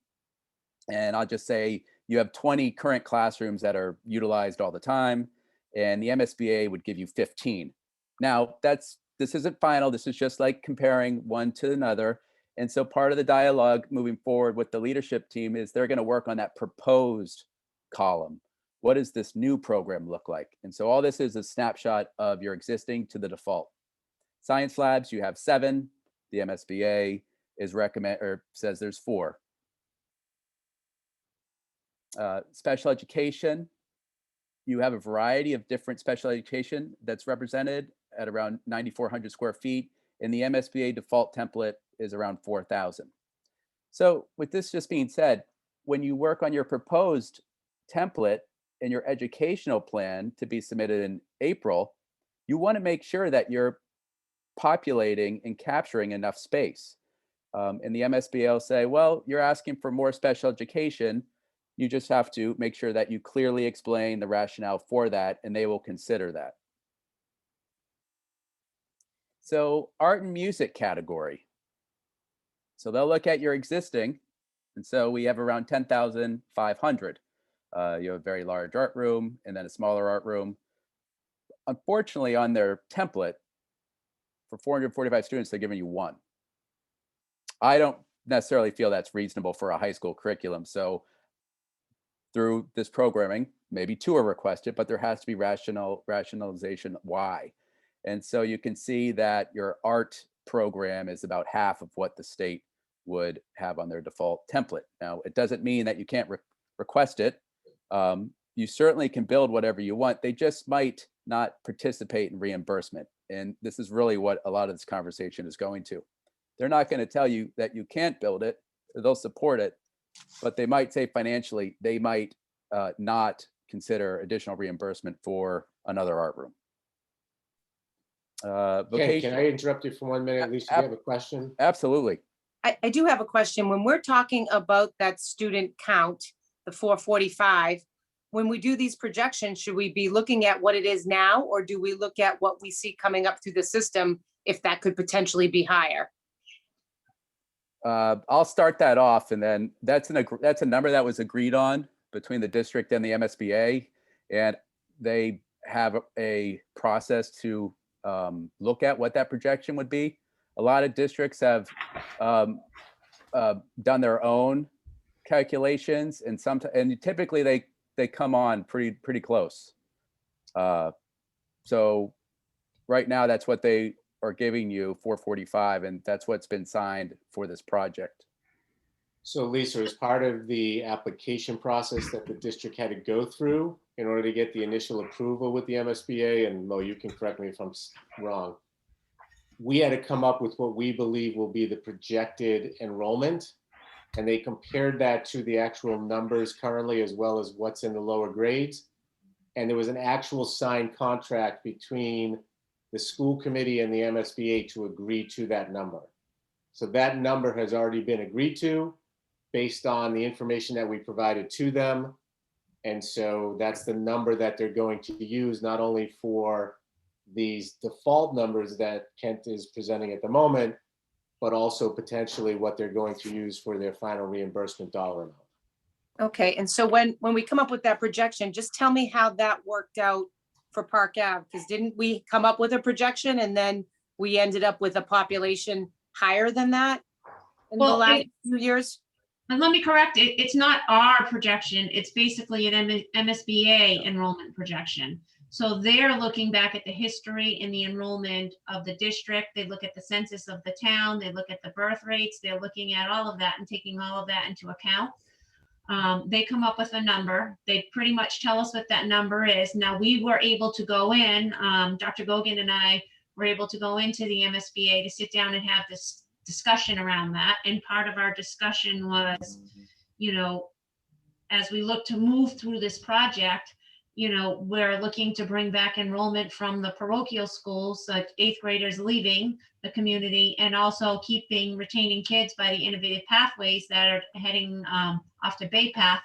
And I'll just say you have 20 current classrooms that are utilized all the time, and the MSBA would give you 15. Now, this isn't final. This is just like comparing one to another. And so part of the dialogue moving forward with the leadership team is they're going to work on that proposed column. What does this new program look like? And so all this is a snapshot of your existing to the default. Science labs, you have 7. The MSBA says there's 4. Special education, you have a variety of different special education that's represented at around 9,400 square feet, and the MSBA default template is around 4,000. So with this just being said, when you work on your proposed template and your educational plan to be submitted in April, you want to make sure that you're populating and capturing enough space. And the MSBA will say, well, you're asking for more special education. You just have to make sure that you clearly explain the rationale for that, and they will consider that. So art and music category. So they'll look at your existing, and so we have around 10,500. You have a very large art room and then a smaller art room. Unfortunately, on their template, for 445 students, they're giving you 1. I don't necessarily feel that's reasonable for a high school curriculum. So through this programming, maybe 2 are requested, but there has to be rationalization why. And so you can see that your art program is about half of what the state would have on their default template. Now, it doesn't mean that you can't request it. You certainly can build whatever you want. They just might not participate in reimbursement. And this is really what a lot of this conversation is going to. They're not going to tell you that you can't build it. They'll support it, but they might say financially, they might not consider additional reimbursement for another art room.
Okay, can I interrupt you for 1 minute? Lisa, do you have a question?
Absolutely.
I do have a question. When we're talking about that student count, the 445, when we do these projections, should we be looking at what it is now, or do we look at what we see coming up through the system if that could potentially be higher?
I'll start that off, and then that's a number that was agreed on between the district and the MSBA, and they have a process to look at what that projection would be. A lot of districts have done their own calculations, and typically they come on pretty close. So right now, that's what they are giving you, 445, and that's what's been signed for this project.
So Lisa, as part of the application process that the district had to go through in order to get the initial approval with the MSBA, and Mo, you can correct me if I'm wrong, we had to come up with what we believe will be the projected enrollment, and they compared that to the actual numbers currently as well as what's in the lower grades. And there was an actual signed contract between the school committee and the MSBA to agree to that number. So that number has already been agreed to based on the information that we provided to them. And so that's the number that they're going to use, not only for these default numbers that Kent is presenting at the moment, but also potentially what they're going to use for their final reimbursement dollar amount.
Okay, and so when we come up with that projection, just tell me how that worked out for Park Ave, because didn't we come up with a projection and then we ended up with a population higher than that in the
Well,
last few years?
And let me correct it, it's not our projection, it's basically an MSBA enrollment projection. So they're looking back at the history and the enrollment of the district. They look at the census of the town, they look at the birth rates, they're looking at all of that and taking all of that into account. They come up with a number. They pretty much tell us what that number is. Now, we were able to go in, Dr. Gogan and I were able to go into the MSBA to sit down and have this discussion around that. And part of our discussion was, you know, as we look to move through this project, you know, we're looking to bring back enrollment from the parochial schools, like 8th graders leaving the community, and also retaining kids by the innovative pathways that are heading off to Bay Path,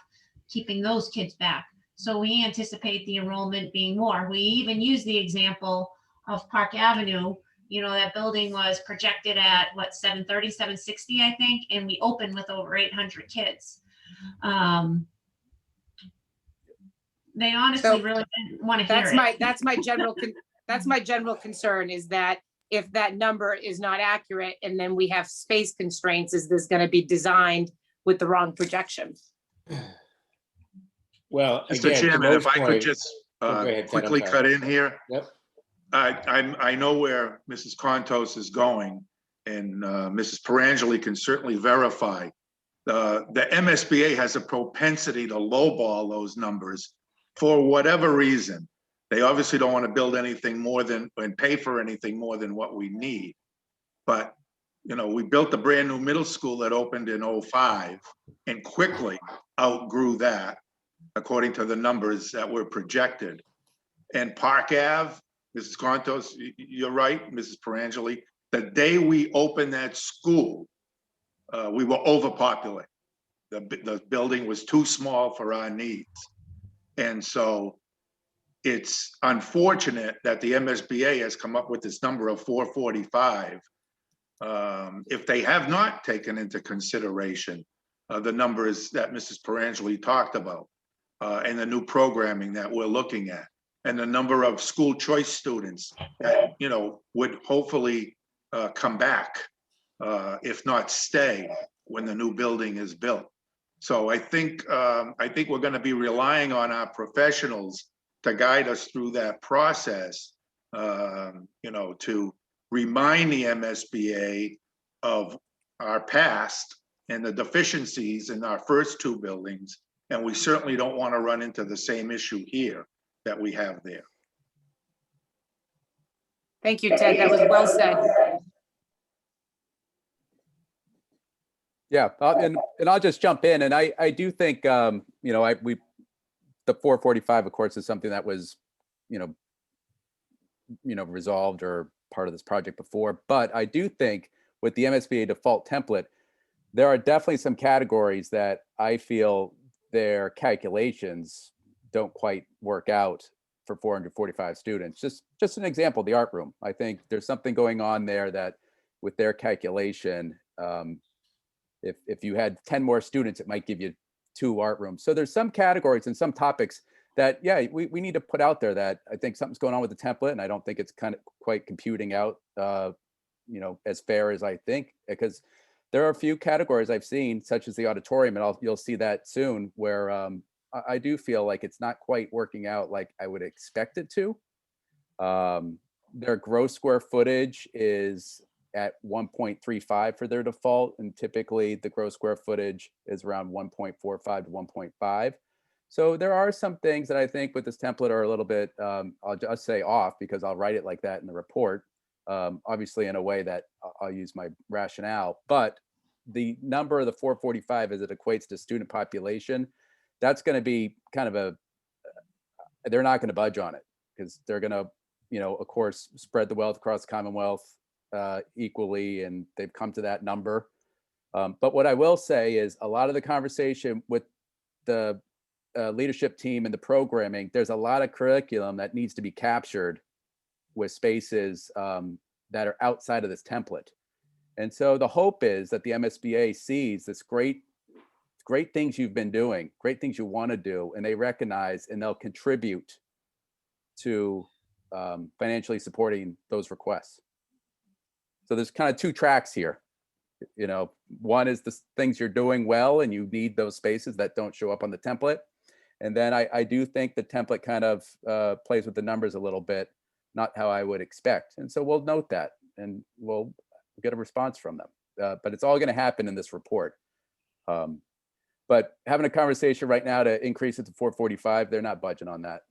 keeping those kids back. So we anticipate the enrollment being more. We even use the example of Park Avenue. You know, that building was projected at what, 730, 760, I think, and we opened with over 800 kids. They honestly really didn't want to hear it.
That's my general concern, is that if that number is not accurate and then we have space constraints, is this going to be designed with the wrong projection?
Well,
Mr.
again, to
Chairman,
Mo's
if I could
point-
just
Oh, go ahead, Ted, I'm
quickly
sorry.
cut in here.
Yep.
I know where Mrs. Contos is going, and Mrs. Perangeli can certainly verify. The MSBA has a propensity to lowball those numbers for whatever reason. They obviously don't want to build anything more than, and pay for anything more than what we need. But, you know, we built a brand new middle school that opened in '05 and quickly outgrew that, according to the numbers that were projected. And Park Ave, Mrs. Contos, you're right, Mrs. Perangeli, the day we opened that school, we were overpopulated. The building was too small for our needs. And so it's unfortunate that the MSBA has come up with this number of 445. If they have not taken into consideration the numbers that Mrs. Perangeli talked about, and the new programming that we're looking at, and the number of school choice students that, you know, would hopefully come back, if not stay, when the new building is built. So I think we're going to be relying on our professionals to guide us through that process, you know, to remind the MSBA of our past and the deficiencies in our first two buildings. And we certainly don't want to run into the same issue here that we have there.
Thank you, Ted. That was well said.
Yeah, and I'll just jump in, and I do think the 445, of course, is something that was resolved or part of this project before. But I do think with the MSBA default template, there are definitely some categories that I feel their calculations don't quite work out for 445 students. Just an example, the art room. I think there's something going on there that with their calculation, if you had 10 more students, it might give you 2 art rooms. So there's some categories and some topics that, yeah, we need to put out there that I think something's going on with the template, and I don't think it's kind of quite computing out, as fair as I think, because there are a few categories I've seen, such as the auditorium, and you'll see that soon, where I do feel like it's not quite working out like I would expect it to. Their gross square footage is at 1.35 for their default, and typically the gross square footage is around 1.45 to 1.5. So there are some things that I think with this template are a little bit, I'll just say off, because I'll write it like that in the report, obviously in a way that I'll use my rationale. But the number of the 445 as it equates to student population, that's going to be kind of they're not going to budge on it, because they're going to, of course, spread the wealth across the Commonwealth equally, and they've come to that number. But what I will say is a lot of the conversation with the leadership team and the programming, there's a lot of curriculum that needs to be captured with spaces that are outside of this template. And so the hope is that the MSBA sees this great things you've been doing, great things you want to do, and they recognize and they'll contribute to financially supporting those requests. So there's kind of 2 tracks here. One is the things you're doing well, and you need those spaces that don't show up on the template. And then I do think the template kind of plays with the numbers a little bit, not how I would expect. And so we'll note that, and we'll get a response from them. But it's all going to happen in this report. But having a conversation right now to increase it to 445, they're not budging on that.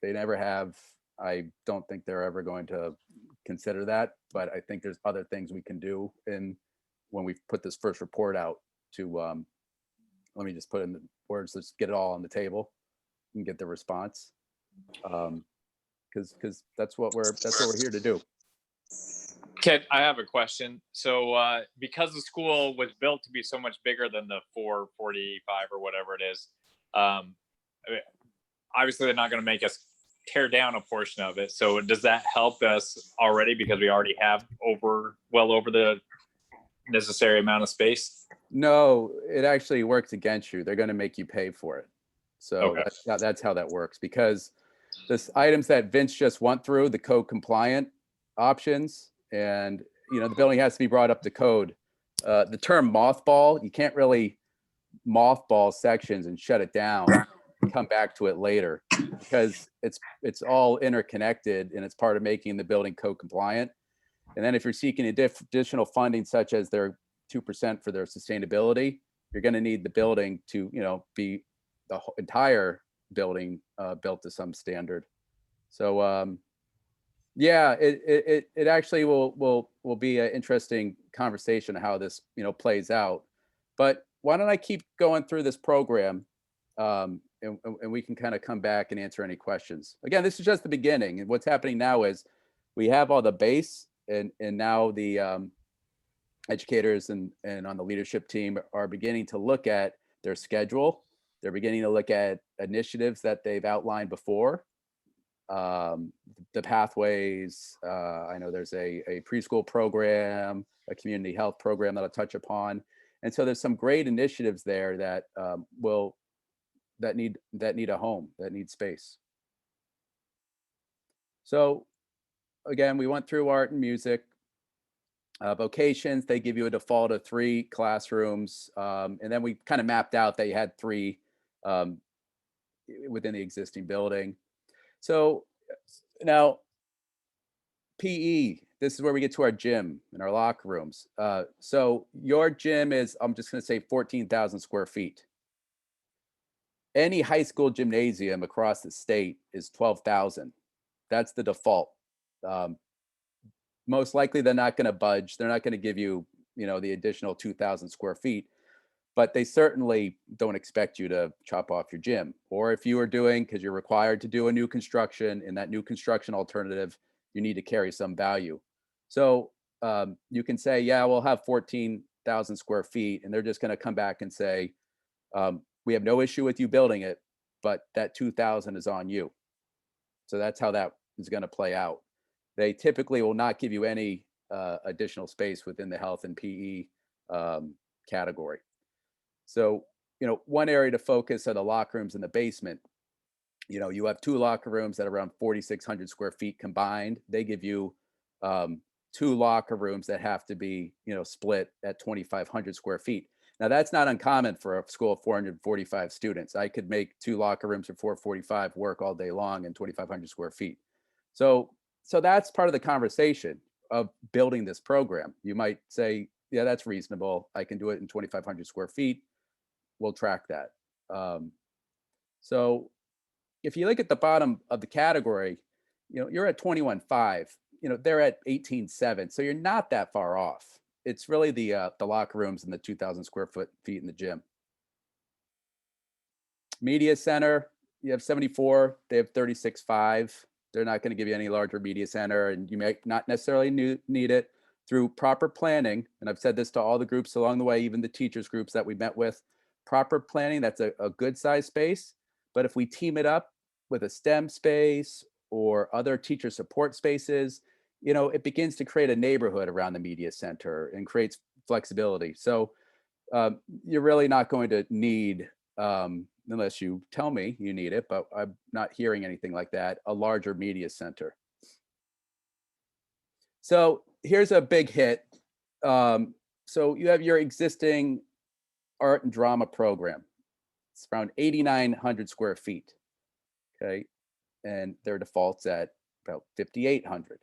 They never have. I don't think they're ever going to consider that. But I think there's other things we can do when we put this first report out to, let me just put in the words, let's get it all on the table and get the response. Because that's what we're here to do.
Ken, I have a question. So because the school was built to be so much bigger than the 445 or whatever it is, obviously they're not going to make us tear down a portion of it. So does that help us already, because we already have well over the necessary amount of space?
No, it actually works against you. They're going to make you pay for it. So
Okay.
that's how that works, because this items that Vince just went through, the code compliant options, and the building has to be brought up to code. The term mothball, you can't really mothball sections and shut it down and come back to it later, because it's all interconnected, and it's part of making the building code compliant. And then if you're seeking additional funding, such as their 2% for their sustainability, you're going to need the building to be the entire building built to some standard. So yeah, it actually will be an interesting conversation how this plays out. But why don't I keep going through this program, and we can kind of come back and answer any questions. Again, this is just the beginning, and what's happening now is we have all the base, and now the educators and on the leadership team are beginning to look at their schedule. They're beginning to look at initiatives that they've outlined before. The pathways, I know there's a preschool program, a community health program that I'll touch upon. And so there's some great initiatives there that that need a home, that need space. So again, we went through art and music. Vocations, they give you a default of 3 classrooms. And then we kind of mapped out that you had 3 within the existing building. So now PE, this is where we get to our gym and our locker rooms. So your gym is, I'm just going to say 14,000 square feet. Any high school gymnasium across the state is 12,000. That's the default. Most likely they're not going to budge. They're not going to give you, the additional 2,000 square feet, but they certainly don't expect you to chop off your gym. Or if you are doing, because you're required to do a new construction, in that new construction alternative, you need to carry some value. So you can say, yeah, we'll have 14,000 square feet, and they're just going to come back and say, we have no issue with you building it, but that 2,000 is on you. So that's how that is going to play out. They typically will not give you any additional space within the health and PE category. So, one area to focus are the locker rooms in the basement. You have 2 locker rooms that are around 4,600 square feet combined. They give you 2 locker rooms that have to be, split at 2,500 square feet. Now, that's not uncommon for a school of 445 students. I could make 2 locker rooms for 445 work all day long in 2,500 square feet. So that's part of the conversation of building this program. You might say, yeah, that's reasonable. I can do it in 2,500 square feet. We'll track that. So if you look at the bottom of the category, you're at 21.5. They're at 18.7. So you're not that far off. It's really the locker rooms and the 2,000 square feet in the gym. Media center, you have 74. They have 36.5. They're not going to give you any larger media center, and you may not necessarily need it. Through proper planning, and I've said this to all the groups along the way, even the teachers groups that we met with, proper planning, that's a good size space. But if we team it up with a STEM space or other teacher support spaces, it begins to create a neighborhood around the media center and creates flexibility. So you're really not going to need, unless you tell me you need it, but I'm not hearing anything like that, a larger media center. So here's a big hit. So you have your existing art and drama program. It's around 8,900 square feet, okay? And their default's at about 5,800.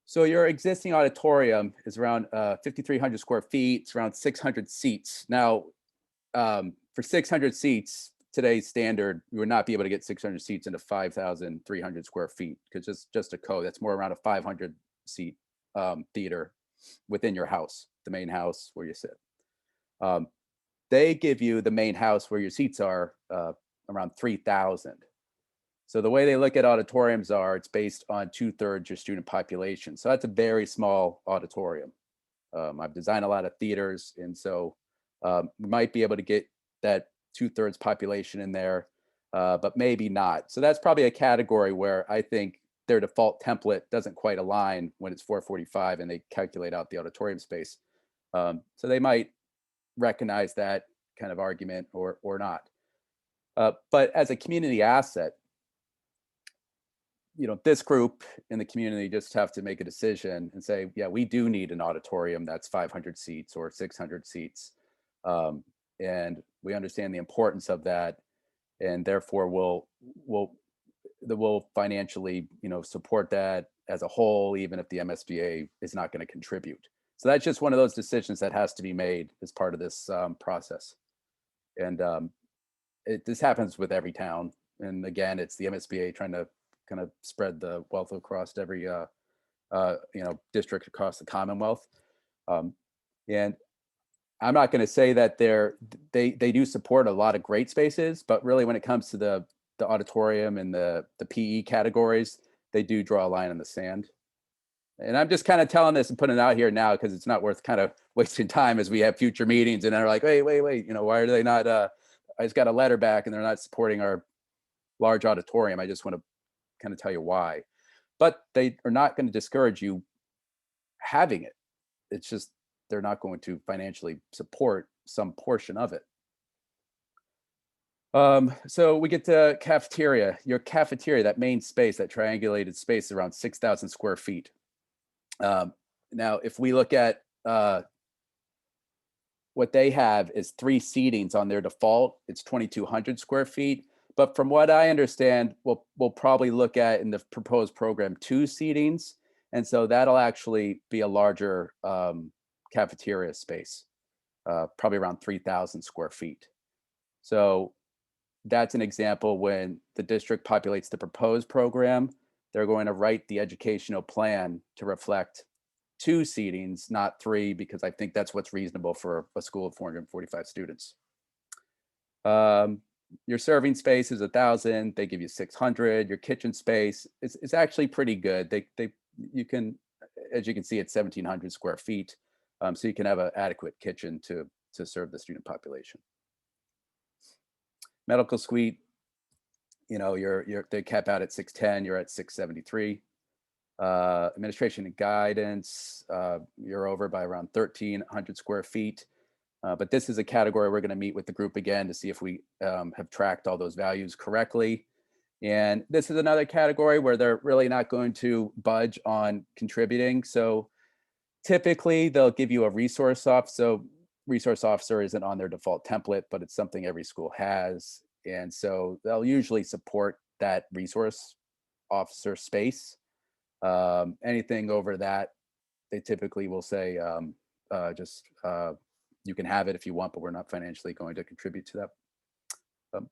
So your existing auditorium is around 5,300 square feet. It's around 600 seats. Now, for 600 seats, today's standard, you would not be able to get 600 seats into 5,300 square feet, because it's just a code. That's more around a 500 seat theater within your house, the main house where you sit. They give you the main house where your seats are around 3,000. So the way they look at auditoriums it's based on 2/3 your student population. So that's a very small auditorium. I've designed a lot of theaters, and so we might be able to get that 2/3 population in there, but maybe not. So that's probably a category where I think their default template doesn't quite align when it's 445 and they calculate out the auditorium space. So they might recognize that kind of argument or not. But as a community asset, this group in the community just have to make a decision and say, yeah, we do need an auditorium that's 500 seats or 600 seats. And we understand the importance of that. And therefore we'll financially, support that as a whole, even if the MSBA is not going to contribute. So that's just one of those decisions that has to be made as part of this process. And this happens with every town. And again, it's the MSBA trying to kind of spread the wealth across every district across the Commonwealth. And I'm not going to say that they do support a lot of great spaces, but really when it comes to the auditorium and the PE categories, they do draw a line in the sand. And I'm just kind of telling this and putting it out here now because it's not worth kind of wasting time as we have future meetings and they're like, wait, why are they not, I just got a letter back and they're not supporting our large auditorium. I just want to kind of tell you why. But they are not going to discourage you having it. It's just they're not going to financially support some portion of it. So we get to cafeteria. Your cafeteria, that main space, that triangulated space is around 6,000 square feet. Now, if we look at what they have is 3 seatings on their default, it's 2,200 square feet. But from what I understand, we'll probably look at in the proposed program 2 seatings. And so that'll actually be a larger cafeteria space, probably around 3,000 square feet. So that's an example when the district populates the proposed program, they're going to write the educational plan to reflect 2 seatings, not 3, because I think that's what's reasonable for a school of 445 students. Your serving space is 1,000. They give you 600. Your kitchen space is actually pretty good. You can, as you can see, it's 1,700 square feet, so you can have an adequate kitchen to serve the student population. Medical suite, you know, they cap out at 610. You're at 673. Administration and guidance, you're over by around 1,300 square feet. But this is a category we're going to meet with the group again to see if we have tracked all those values correctly. And this is another category where they're really not going to budge on contributing. So typically they'll give you a resource officer. So resource officer isn't on their default template, but it's something every school has. And so they'll usually support that resource officer space. Anything over that, they typically will say, you can have it if you want, but we're not financially going to contribute to that.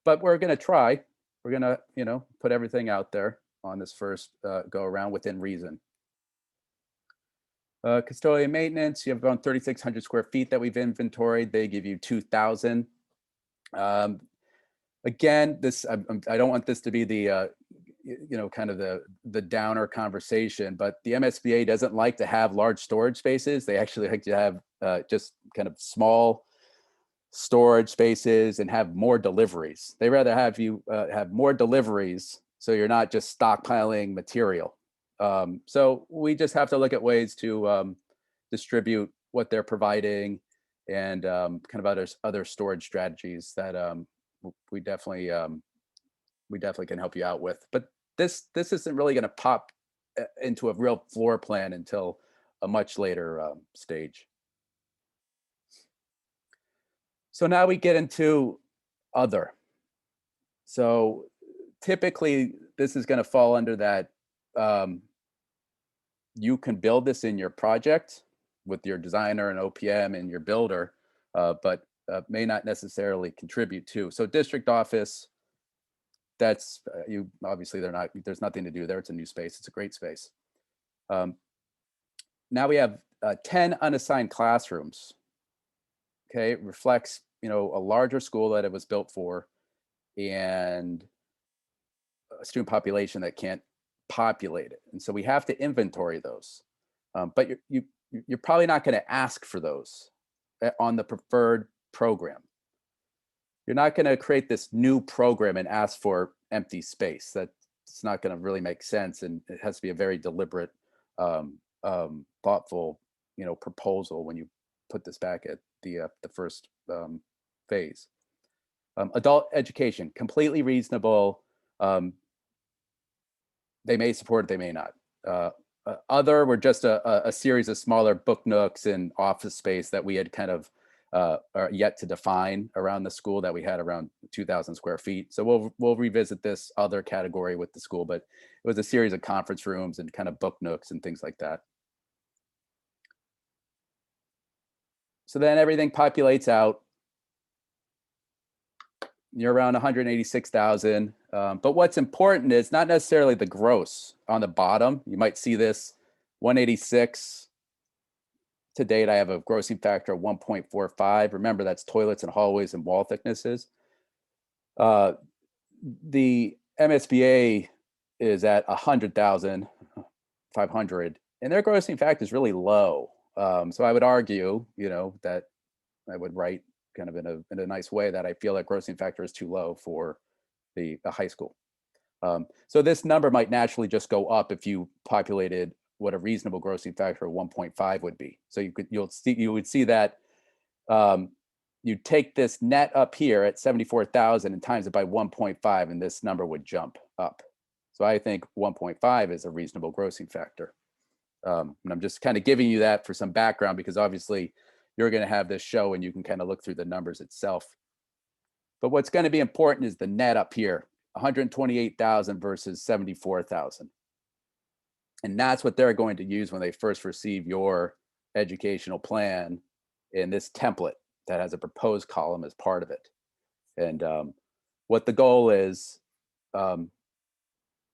But we're going to try. We're going to, you know, put everything out there on this first go around within reason. Custodial and maintenance, you have around 3,600 square feet that we've inventoried. They give you 2,000. Again, this I don't want this to be the you know, kind of the downer conversation, but the MSBA doesn't like to have large storage spaces. They actually like to have just kind of small storage spaces and have more deliveries. They rather have you have more deliveries, so you're not just stockpiling material. So we just have to look at ways to distribute what they're providing and kind of other storage strategies that we definitely can help you out with. But this isn't really going to pop into a real floor plan until a much later stage. So now we get into other. So typically this is going to fall under that you can build this in your project with your designer and OPM and your builder, but may not necessarily contribute to. So district office, that's you obviously there's nothing to do there. It's a new space. It's a great space. Now we have 10 unassigned classrooms. Okay, it reflects, you know, a larger school that it was built for and a student population that can't populate it. And so we have to inventory those. But you're probably not going to ask for those on the preferred program. You're not going to create this new program and ask for empty space. That's not going to really make sense, and it has to be a very deliberate, thoughtful, you know, proposal when you put this back at the first phase. Adult education, completely reasonable. They may support it, they may not. Other were just a series of smaller book nooks and office space that we had kind of are yet to define around the school, that we had around 2,000 square feet. So we'll revisit this other category with the school, but it was a series of conference rooms and kind of book nooks and things like that. So then everything populates out. You're around 186,000. But what's important is not necessarily the gross on the bottom. You might see this 186. To date, I have a grossing factor of 1.45. Remember, that's toilets and hallways and wall thicknesses. The MSBA is at 100,500, and their grossing factor is really low. So I would argue, you know, that I would write kind of in a nice way that I feel that grossing factor is too low for the high school. So this number might naturally just go up if you populated what a reasonable grossing factor of 1.5 would be. So you would see that you take this net up here at 74,000 and times it by 1.5, and this number would jump up. So I think 1.5 is a reasonable grossing factor. And I'm just kind of giving you that for some background, because obviously you're going to have this show and you can kind of look through the numbers itself. But what's going to be important is the net up here, 128,000 versus 74,000. And that's what they're going to use when they first receive your educational plan in this template that has a proposed column as part of it. And what the goal is,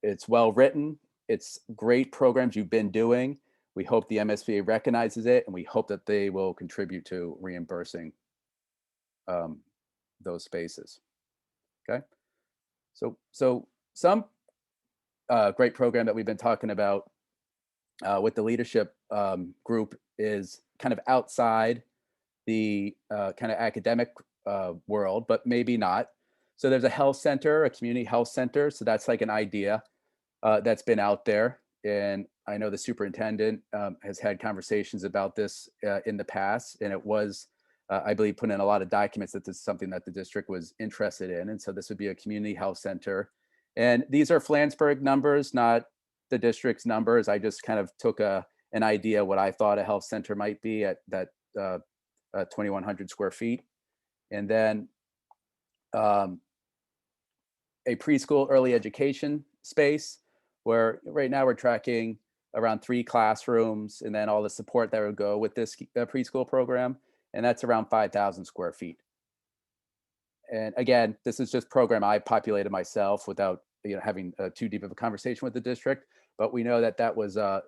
it's well written, it's great programs you've been doing. We hope the MSBA recognizes it, and we hope that they will contribute to reimbursing those spaces. Okay. So some great program that we've been talking about with the leadership group is kind of outside the kind of academic world, but maybe not. So there's a health center, a community health center. So that's like an idea that's been out there. And I know the superintendent has had conversations about this in the past, and it was, I believe, put in a lot of documents that this is something that the district was interested in. And so this would be a community health center. And these are Flansburgh numbers, not the district's numbers. I just kind of took an idea what I thought a health center might be at that 2,100 square feet. And then a preschool early education space where right now we're tracking around 3 classrooms and then all the support that would go with this preschool program. And that's around 5,000 square feet. And again, this is just program I populated myself without having too deep of a conversation with the district. But we know that that was a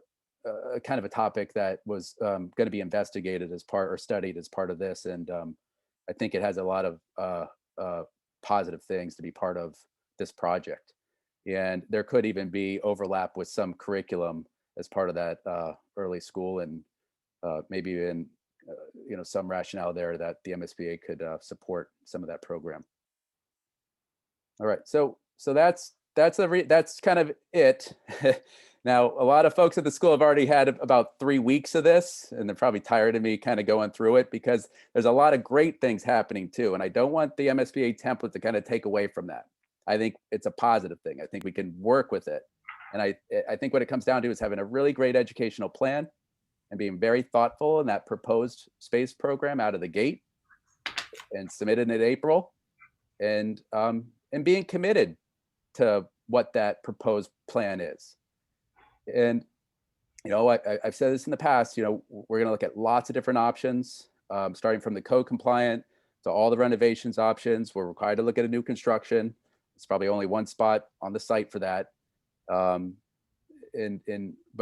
kind of a topic that was going to be investigated as part or studied as part of this. And I think it has a lot of positive things to be part of this project. And there could even be overlap with some curriculum as part of that early school, and maybe even some rationale there that the MSBA could support some of that program. All right, so that's kind of it. Now, a lot of folks at the school have already had about 3 weeks of this, and they're probably tired of me kind of going through it because there's a lot of great things happening too. And I don't want the MSBA template to kind of take away from that. I think it's a positive thing. I think we can work with it. And I think what it comes down to is having a really great educational plan and being very thoughtful in that proposed space program out of the gate and submitted in April, and being committed to what that proposed plan is. And, I've said this in the past, we're going to look at lots of different options, starting from the code compliant to all the renovations options. We're required to look at a new construction. It's probably only one spot on the site for that. But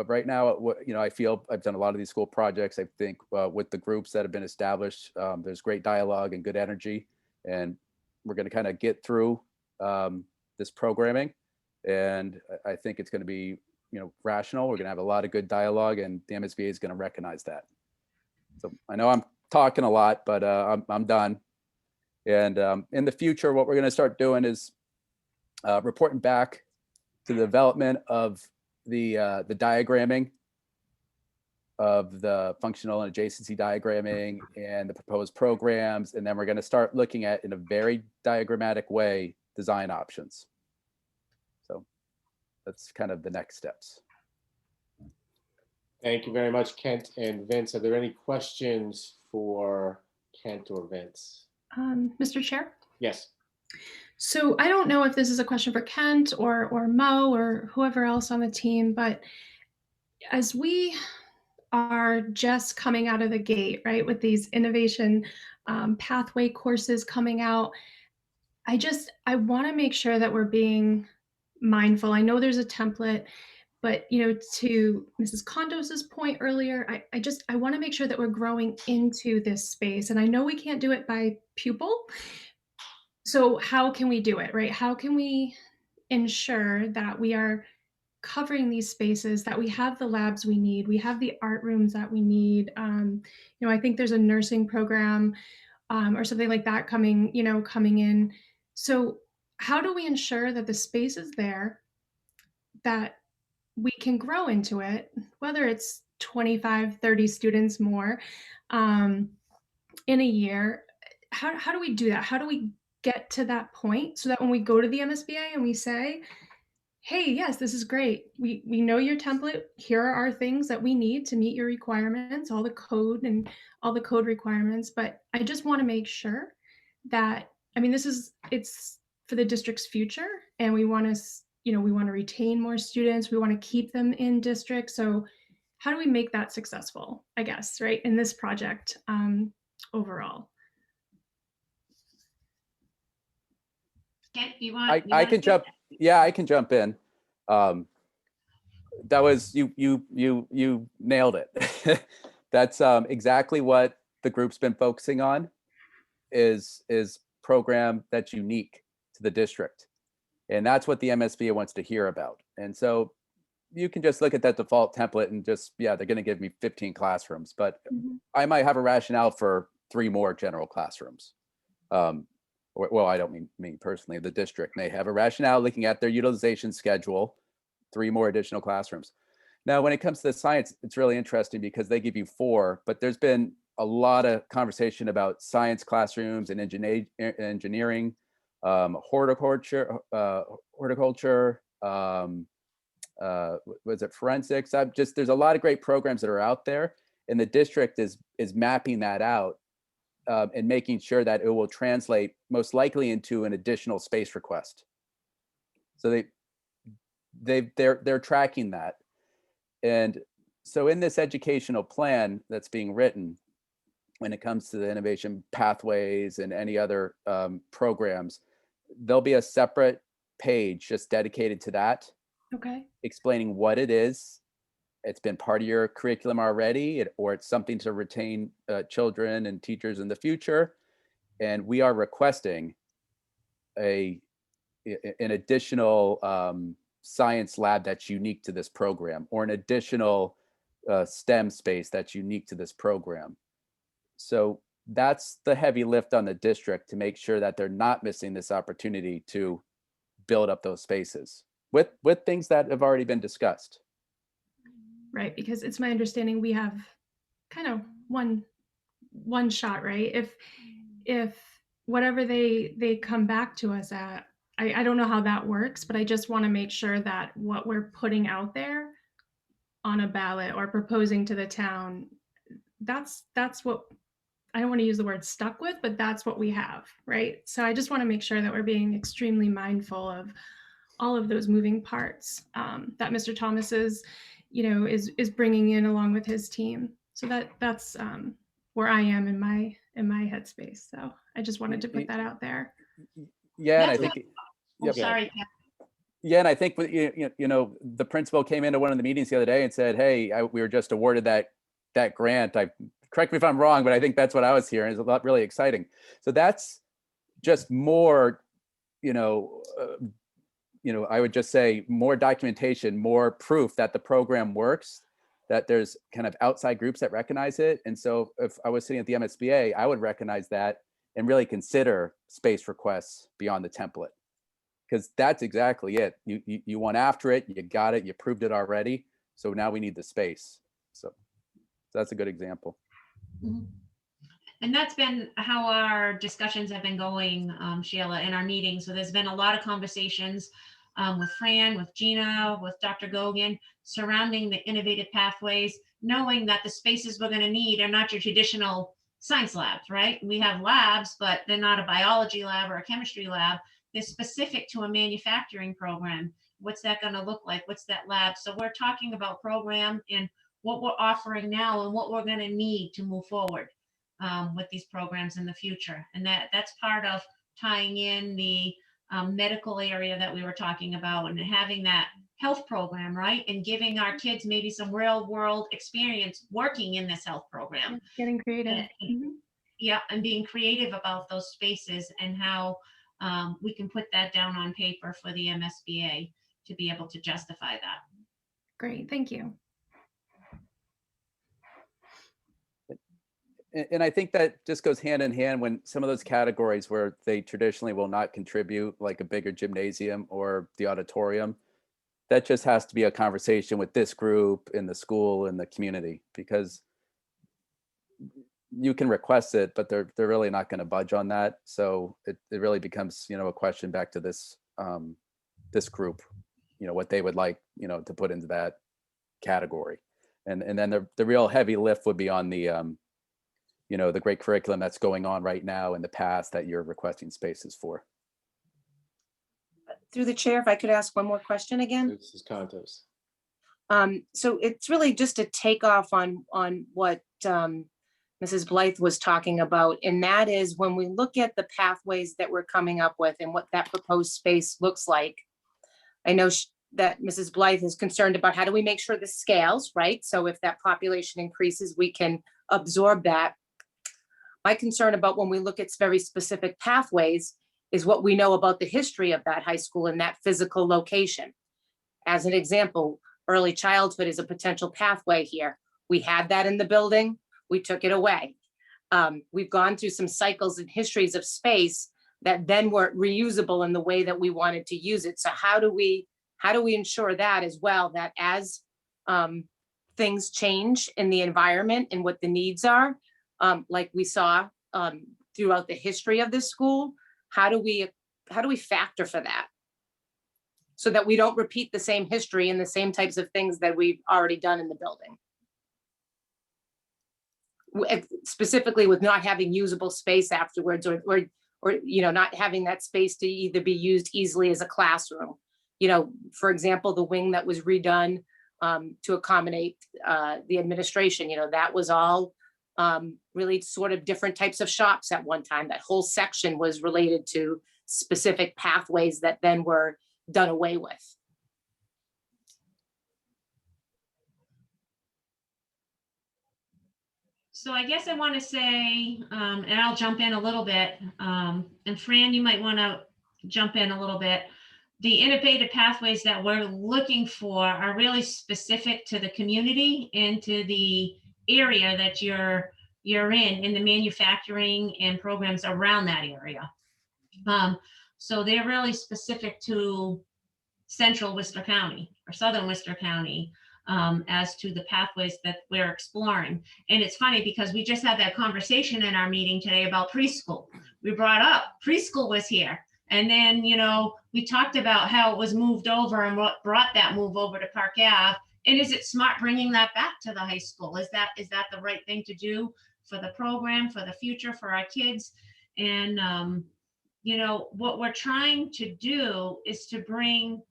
right now, I feel I've done a lot of these school projects. I think with the groups that have been established, there's great dialogue and good energy, and we're going to kind of get through this programming. And I think it's going to be, rational. We're going to have a lot of good dialogue, and the MSBA is going to recognize that. So I know I'm talking a lot, but I'm done. And in the future, what we're going to start doing is reporting back to the development of the diagramming of the functional and adjacency diagramming and the proposed programs. And then we're going to start looking at, in a very diagrammatic way, design options. So that's kind of the next steps.
Thank you very much, Kent and Vince. Are there any questions for Kent or Vince?
Mr. Chair?
Yes.
So I don't know if this is a question for Kent or Mo or whoever else on the team, but as we are just coming out of the gate, right, with these innovation pathway courses coming out, I want to make sure that we're being mindful. I know there's a template, but to Mrs. Condos's point earlier, I want to make sure that we're growing into this space. And I know we can't do it by pupil. So how can we do it, right? How can we ensure that we are covering these spaces, that we have the labs we need, we have the art rooms that we need? I think there's a nursing program or something like that coming in. So how do we ensure that the space is there, that we can grow into it, whether it's 25, 30 students more in a year? How do we do that? How do we get to that point so that when we go to the MSBA and we say, hey, yes, this is great. We know your template. Here are our things that we need to meet your requirements, all the code and all the code requirements. But I just want to make sure that, it's for the district's future, and we want to retain more students. We want to keep them in district. So how do we make that successful, I guess, right, in this project overall?
Kent,
I can jump. Yeah, I can jump in. that was, you nailed it. That's exactly what the group's been focusing on, is program that's unique to the district. And that's what the MSBA wants to hear about. And so you can just look at that default template and just, yeah, they're going to give me 15 classrooms, but I might have a rationale for 3 more general classrooms. Well, I don't mean me personally, the district may have a rationale looking at their utilization schedule, 3 more additional classrooms. Now, when it comes to the science, it's really interesting because they give you 4, but there's been a lot of conversation about science classrooms and engineering, horticulture, was it forensics? There's a lot of great programs that are out there, and the district is mapping that out and making sure that it will translate most likely into an additional space request. So they're tracking that. And so in this educational plan that's being written, when it comes to the innovation pathways and any other programs, there'll be a separate page just dedicated to that.
Okay.
Explaining what it is. It's been part of your curriculum already, or it's something to retain children and teachers in the future. And we are requesting an additional science lab that's unique to this program, or an additional STEM space that's unique to this program. So that's the heavy lift on the district to make sure that they're not missing this opportunity to build up those spaces with things that have already been discussed.
Right, because it's my understanding we have kind of one shot, right? If whatever they come back to us at, I don't know how that works, but I just want to make sure that what we're putting out there on a ballot or proposing to the town, that's what, I don't want to use the word stuck with, but that's what we have, right? So I just want to make sure that we're being extremely mindful of all of those moving parts that Mr. Thomas is bringing in along with his team. So that's where I am in my headspace. So I just wanted to put that out there.
Yeah, and I
That's
think.
Oh, sorry.
Yeah, and I think the principal came into one of the meetings the other day and said, "Hey, we were just awarded that grant." Correct me if I'm wrong, but I think that's what I was hearing. It's a lot really exciting. So that's just more, I would just say more documentation, more proof that the program works, that there's kind of outside groups that recognize it. And so if I was sitting at the MSBA, I would recognize that and really consider space requests beyond the template, because that's exactly it. You went after it, you got it, you proved it already. So now we need the space. So that's a good example.
Mhm. And that's been how our discussions have been going, Sheila, in our meetings. So there's been a lot of conversations with Fran, with Gina, with Dr. Gogan, surrounding the innovative pathways, knowing that the spaces we're going to need are not your traditional science labs, right? We have labs, but they're not a biology lab or a chemistry lab. They're specific to a manufacturing program. What's that going to look like? What's that lab? So we're talking about program and what we're offering now and what we're going to need to move forward with these programs in the future. And that's part of tying in the medical area that we were talking about and having that health program, right? And giving our kids maybe some real world experience working in this health program.
Getting creative.
Yeah, and being creative about those spaces and how we can put that down on paper for the MSBA to be able to justify that.
Great, thank you.
And I think that just goes hand in hand when some of those categories where they traditionally will not contribute, like a bigger gymnasium or the auditorium, that just has to be a conversation with this group in the school and the community, because you can request it, but they're really not going to budge on that. So it really becomes, a question back to this this group, what they would like, to put into that category. And then the real heavy lift would be on the the great curriculum that's going on right now in the past that you're requesting spaces for.
Through the chair, if I could ask one more question again.
This is Contos.
So it's really just a takeoff on what Mrs. Blythe was talking about. And that is when we look at the pathways that we're coming up with and what that proposed space looks like. I know that Mrs. Blythe is concerned about, how do we make sure this scales, right? So if that population increases, we can absorb that. My concern about when we look at very specific pathways is what we know about the history of that high school and that physical location. As an example, early childhood is a potential pathway here. We had that in the building, we took it away. We've gone through some cycles and histories of space that then weren't reusable in the way that we wanted to use it. So how do we ensure that as well, that as things change in the environment and what the needs are, like we saw throughout the history of this school, how do we factor for that? So that we don't repeat the same history and the same types of things that we've already done in the building. Specifically with not having usable space afterwards, or not having that space to either be used easily as a classroom. For example, the wing that was redone to accommodate the administration, that was all really sort of different types of shops at one time. That whole section was related to specific pathways that then were done away with.
So I guess I want to say, and I'll jump in a little bit, and Fran, you might want to jump in a little bit. The innovative pathways that we're looking for are really specific to the community and to the area that you're in the manufacturing and programs around that area. So they're really specific to central Worcester County or southern Worcester County as to the pathways that we're exploring. And it's funny because we just had that conversation in our meeting today about preschool. We brought up preschool was here. And then, we talked about how it was moved over and what brought that move over to Park Ave. And is it smart bringing that back to the high school? Is that the right thing to do for the program, for the future, for our kids? And, what we're trying to do is to bring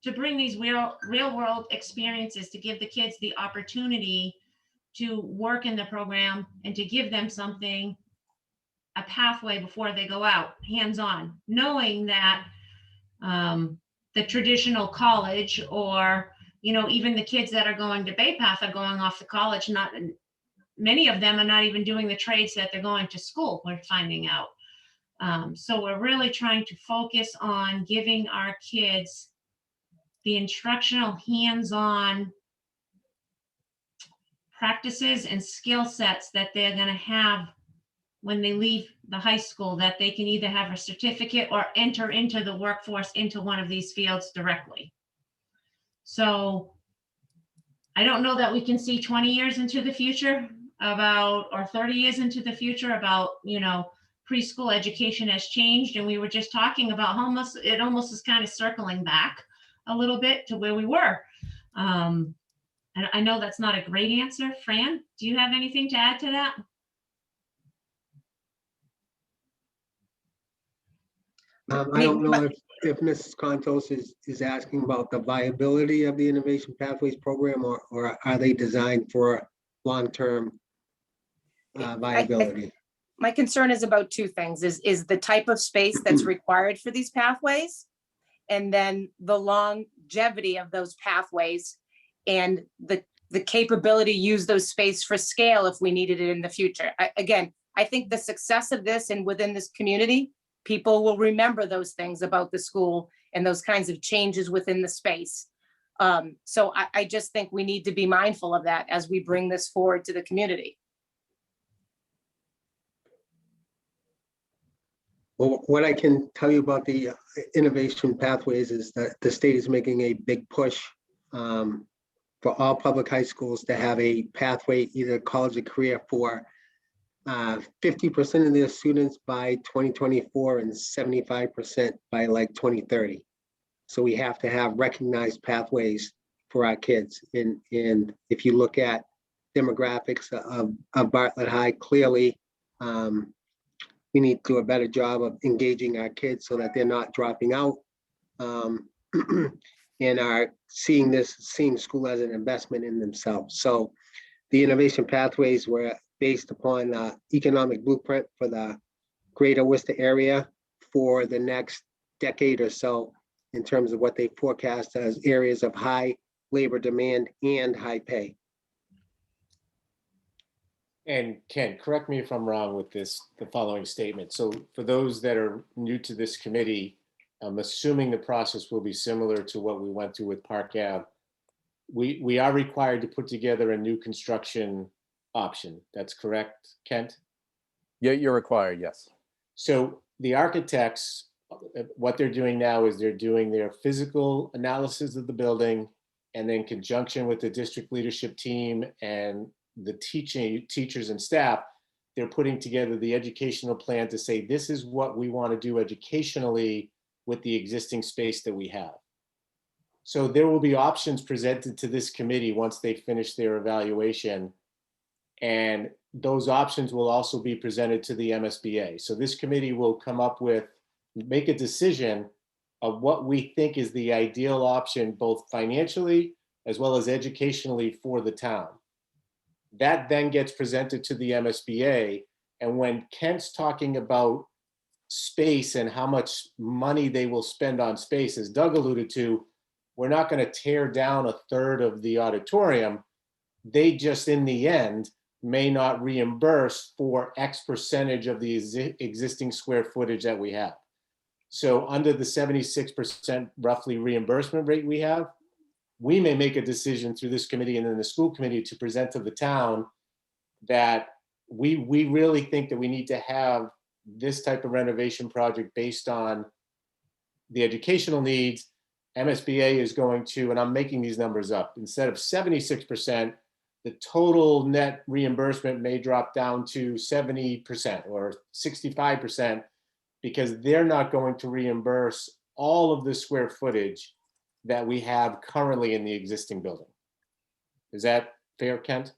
these real world experiences, to give the kids the opportunity to work in the program and to give them something, a pathway before they go out, hands-on, knowing that the traditional college or, even the kids that are going to Bay Path are going off to college, many of them are not even doing the trades that they're going to school, we're finding out. So we're really trying to focus on giving our kids the instructional hands-on practices and skill sets that they're going to have when they leave the high school, that they can either have a certificate or enter into the workforce into one of these fields directly. So I don't know that we can see 20 years into the future or 30 years into the future about, preschool education has changed. And we were just talking about how it almost is kind of circling back a little bit to where we were. And I know that's not a great answer. Fran, do you have anything to add to that?
I don't know if Mrs. Contos is asking about the viability of the Innovation Pathways program, or are they designed for long-term viability?
My concern is about two things, is the type of space that's required for these pathways, and then the longevity of those pathways and the capability to use those space for scale if we needed it in the future. I think the success of this and within this community, people will remember those things about the school and those kinds of changes within the space. So I just think we need to be mindful of that as we bring this forward to the community.
Well, what I can tell you about the Innovation Pathways is that the state is making a big push for all public high schools to have a pathway, either college or career, for 50% of their students by 2024 and 75% by like 2030. So we have to have recognized pathways for our kids. And if you look at demographics of Bartlett High, clearly we need to do a better job of engaging our kids so that they're not dropping out and are seeing school as an investment in themselves. So the Innovation Pathways were based upon the economic blueprint for the greater Worcester area for the next decade or so. in terms of what they forecast as areas of high labor demand and high pay.
And Ken, correct me if I'm wrong with the following statement. So for those that are new to this committee, I'm assuming the process will be similar to what we went through with Park Ave. We are required to put together a new construction option. That's correct, Kent?
Yeah, you're required, yes.
So the architects, what they're doing now is they're doing their physical analysis of the building, and in conjunction with the district leadership team and the teachers and staff, they're putting together the educational plan to say, this is what we want to do educationally with the existing space that we have. So there will be options presented to this committee once they finish their evaluation. And those options will also be presented to the MSBA. So this committee will come up with, make a decision of what we think is the ideal option, both financially as well as educationally for the town. That then gets presented to the MSBA. And when Kent's talking about space and how much money they will spend on space, as Doug alluded to, we're not going to tear down a third of the auditorium. They just, in the end, may not reimburse for X percentage of the existing square footage that we have. So under the 76% roughly reimbursement rate we have, we may make a decision through this committee and then the school committee to present to the town that we really think that we need to have this type of renovation project based on the educational needs. MSBA is going to, and I'm making these numbers up, instead of 76%, the total net reimbursement may drop down to 70% or 65%, because they're not going to reimburse all of the square footage that we have currently in the existing building. Is that fair, Kent?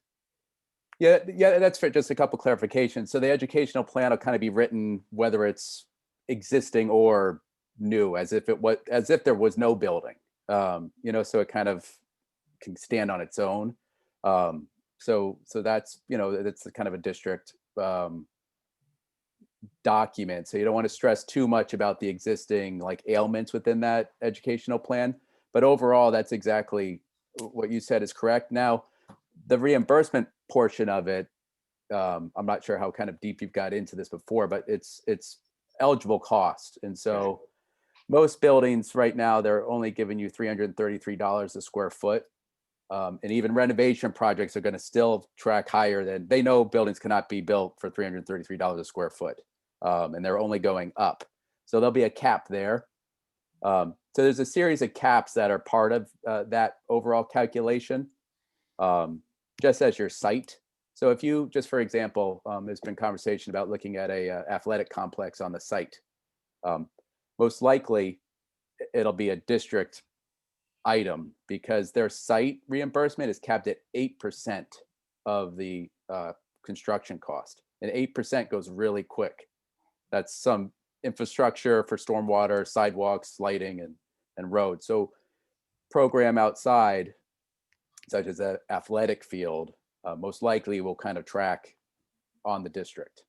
Yeah, that's fair. Just a couple clarifications. So the educational plan will kind of be written whether it's existing or new, as if there was no building. So it kind of can stand on its own. So that's, it's kind of a district document. So you don't want to stress too much about the existing like ailments within that educational plan. But overall, that's exactly what you said is correct. Now, the reimbursement portion of it, I'm not sure how kind of deep you've got into this before, but it's eligible cost. And so most buildings right now, they're only giving you $333 a square foot. And even renovation projects are going to still track higher than, they know buildings cannot be built for $333 a square foot. And they're only going up. So there'll be a cap there. So there's a series of caps that are part of that overall calculation, just as your site. So if you, just for example, there's been conversation about looking at a athletic complex on the site. Most likely it'll be a district item because their site reimbursement is capped at 8% of the construction cost, and 8% goes really quick. That's some infrastructure for stormwater, sidewalks, lighting, and roads. So program outside, such as an athletic field, most likely will kind of track on the district.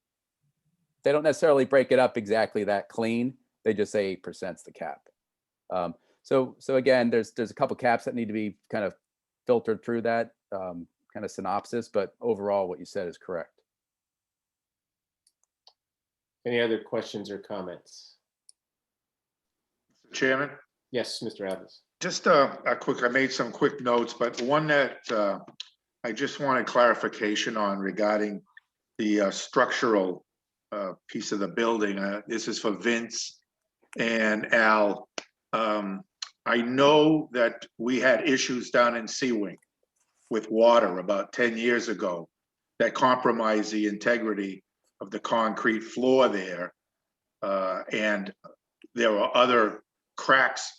They don't necessarily break it up exactly that clean. They just say 8% is the cap. So again, there's a couple caps that need to be kind of filtered through that kind of synopsis, but overall what you said is correct.
Any other questions or comments?
Chairman,
Yes, Mr. Adams.
just a quick, I made some quick notes, but one that I just wanted clarification on regarding the structural piece of the building. This is for Vince and Al. I know that we had issues down in Sea Wing with water about 10 years ago that compromised the integrity of the concrete floor there. And there were other cracks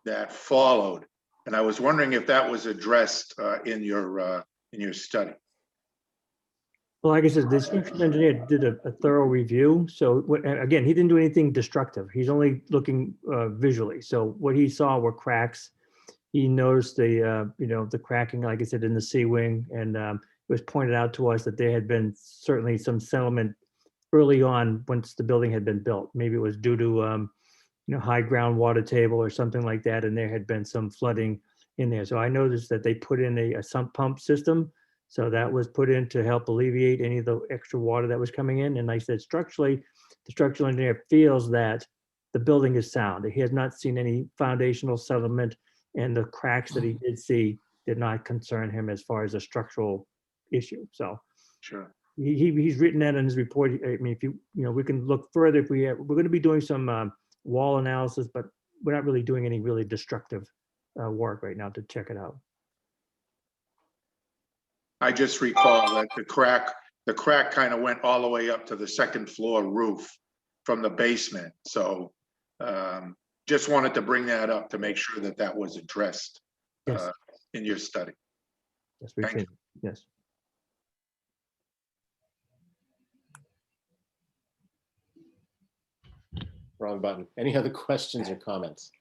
that followed. And I was wondering if that was addressed in your study.
Well, like I said, the structural engineer did a thorough review. So again, he didn't do anything destructive. He's only looking visually. So what he saw were cracks. He noticed the cracking, like I said, in the sea wing, and it was pointed out to us that there had been certainly some settlement early on once the building had been built. Maybe it was due to high groundwater table or something like that, and there had been some flooding in there. So I noticed that they put in a sump pump system. So that was put in to help alleviate any of the extra water that was coming in. And I said, structurally, the structural engineer feels that the building is sound. He has not seen any foundational settlement, and the cracks that he did see did not concern him as far as a structural issue. So
Sure.
he's written that in his report. I mean, if we can look further if we're going to be doing some wall analysis, but we're not really doing any really destructive work right now to check it out.
I just recall that the crack kind of went all the way up to the second floor roof from the basement. So just wanted to bring that up to make sure that that was addressed
Yes.
In your study.
Yes, we've
Thank
seen. Yes.
Wrong button. Any other questions or comments?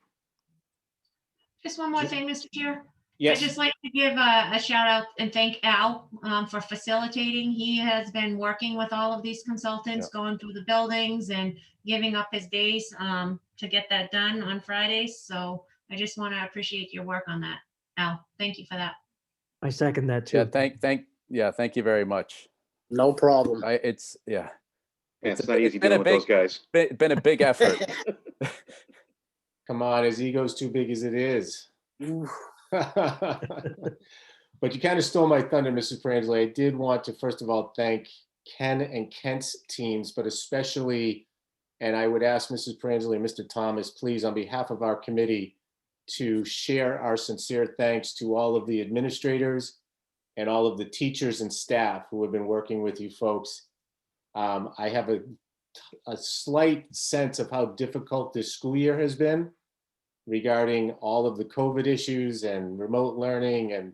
Just one more thing, Mr. Chair. I'd
Yes.
just like to give a shout out and thank Al for facilitating. He has been working with all of these consultants, going through the buildings and giving up his days to get that done on Fridays. So I just want to appreciate your work on that, Al. Thank you for that.
I second that too.
Yeah, thank you very much.
No problem.
It's
not easy
been
dealing with those guys.
been a big effort.
Come on, his ego's too big as it is. But you kind of stole my thunder, Mrs. Frangeli. I did want to, first of all, thank Ken and Kent's teams, but especially, and I would ask Mrs. Frangeli and Mr. Thomas, please, on behalf of our committee, to share our sincere thanks to all of the administrators and all of the teachers and staff who have been working with you folks. I have a slight sense of how difficult this school year has been regarding all of the COVID issues and remote learning and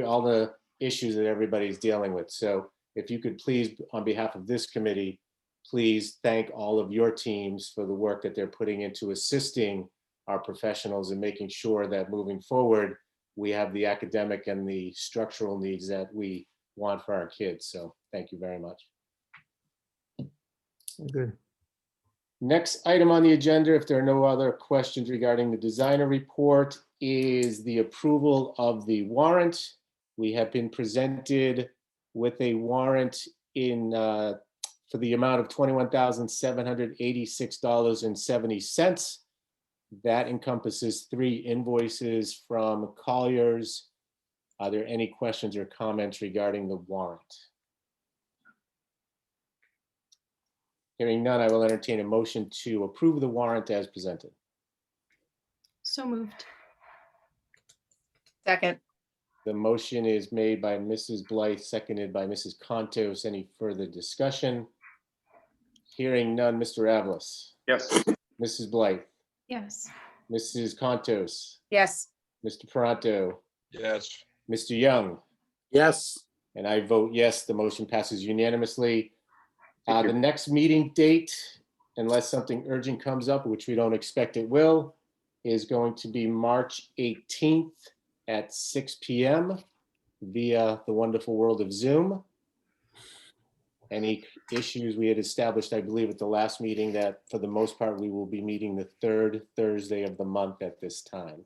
all the issues that everybody's dealing with. So if you could please, on behalf of this committee, please thank all of your teams for the work that they're putting into assisting our professionals and making sure that moving forward, we have the academic and the structural needs that we want for our kids. So thank you very much.
Good.
Next item on the agenda, if there are no other questions regarding the designer report, is the approval of the warrant. We have been presented with a warrant for the amount of $21,786.70. That encompasses 3 invoices from Colliers. Are there any questions or comments regarding the warrant? Hearing none, I will entertain a motion to approve the warrant as presented.
So moved.
Second.
The motion is made by Mrs. Blythe, seconded by Mrs. Contos. Any further discussion? Hearing none, Mr. Avlis.
Yes.
Mrs. Blythe.
Yes.
Mrs. Contos.
Yes.
Mr. Paranto.
Yes.
Mr. Young.
Yes.
And I vote yes. The motion passes unanimously.
Thank
The
you.
next meeting date, unless something urgent comes up, which we don't expect it will, is going to be March 18th at 6 p.m. via the wonderful world of Zoom. Any issues we had established, I believe, at the last meeting that for the most part, we will be meeting the 3rd Thursday of the month at this time.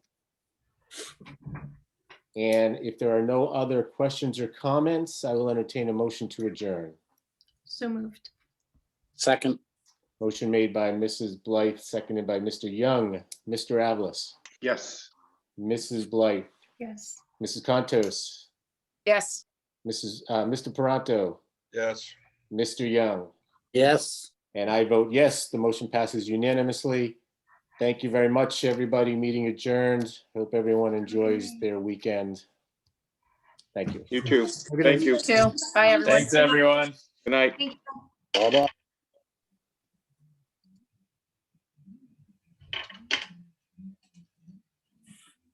And if there are no other questions or comments, I will entertain a motion to adjourn.
So moved.
Second.
Motion made by Mrs. Blythe, seconded by Mr. Young. Mr. Avlis.
Yes.
Mrs. Blythe.
Yes.
Mrs. Contos.
Yes.
Mr. Paranto.
Yes.
Mr. Young.
Yes.
And I vote yes. The motion passes unanimously. Thank you very much, everybody. Meeting adjourned. Hope everyone enjoys their weekend. Thank you.
You too.
Good
Thank
night.
you.
You too. Bye, everyone.
Thanks, everyone.
Good night.
Thank you.
Bye-bye.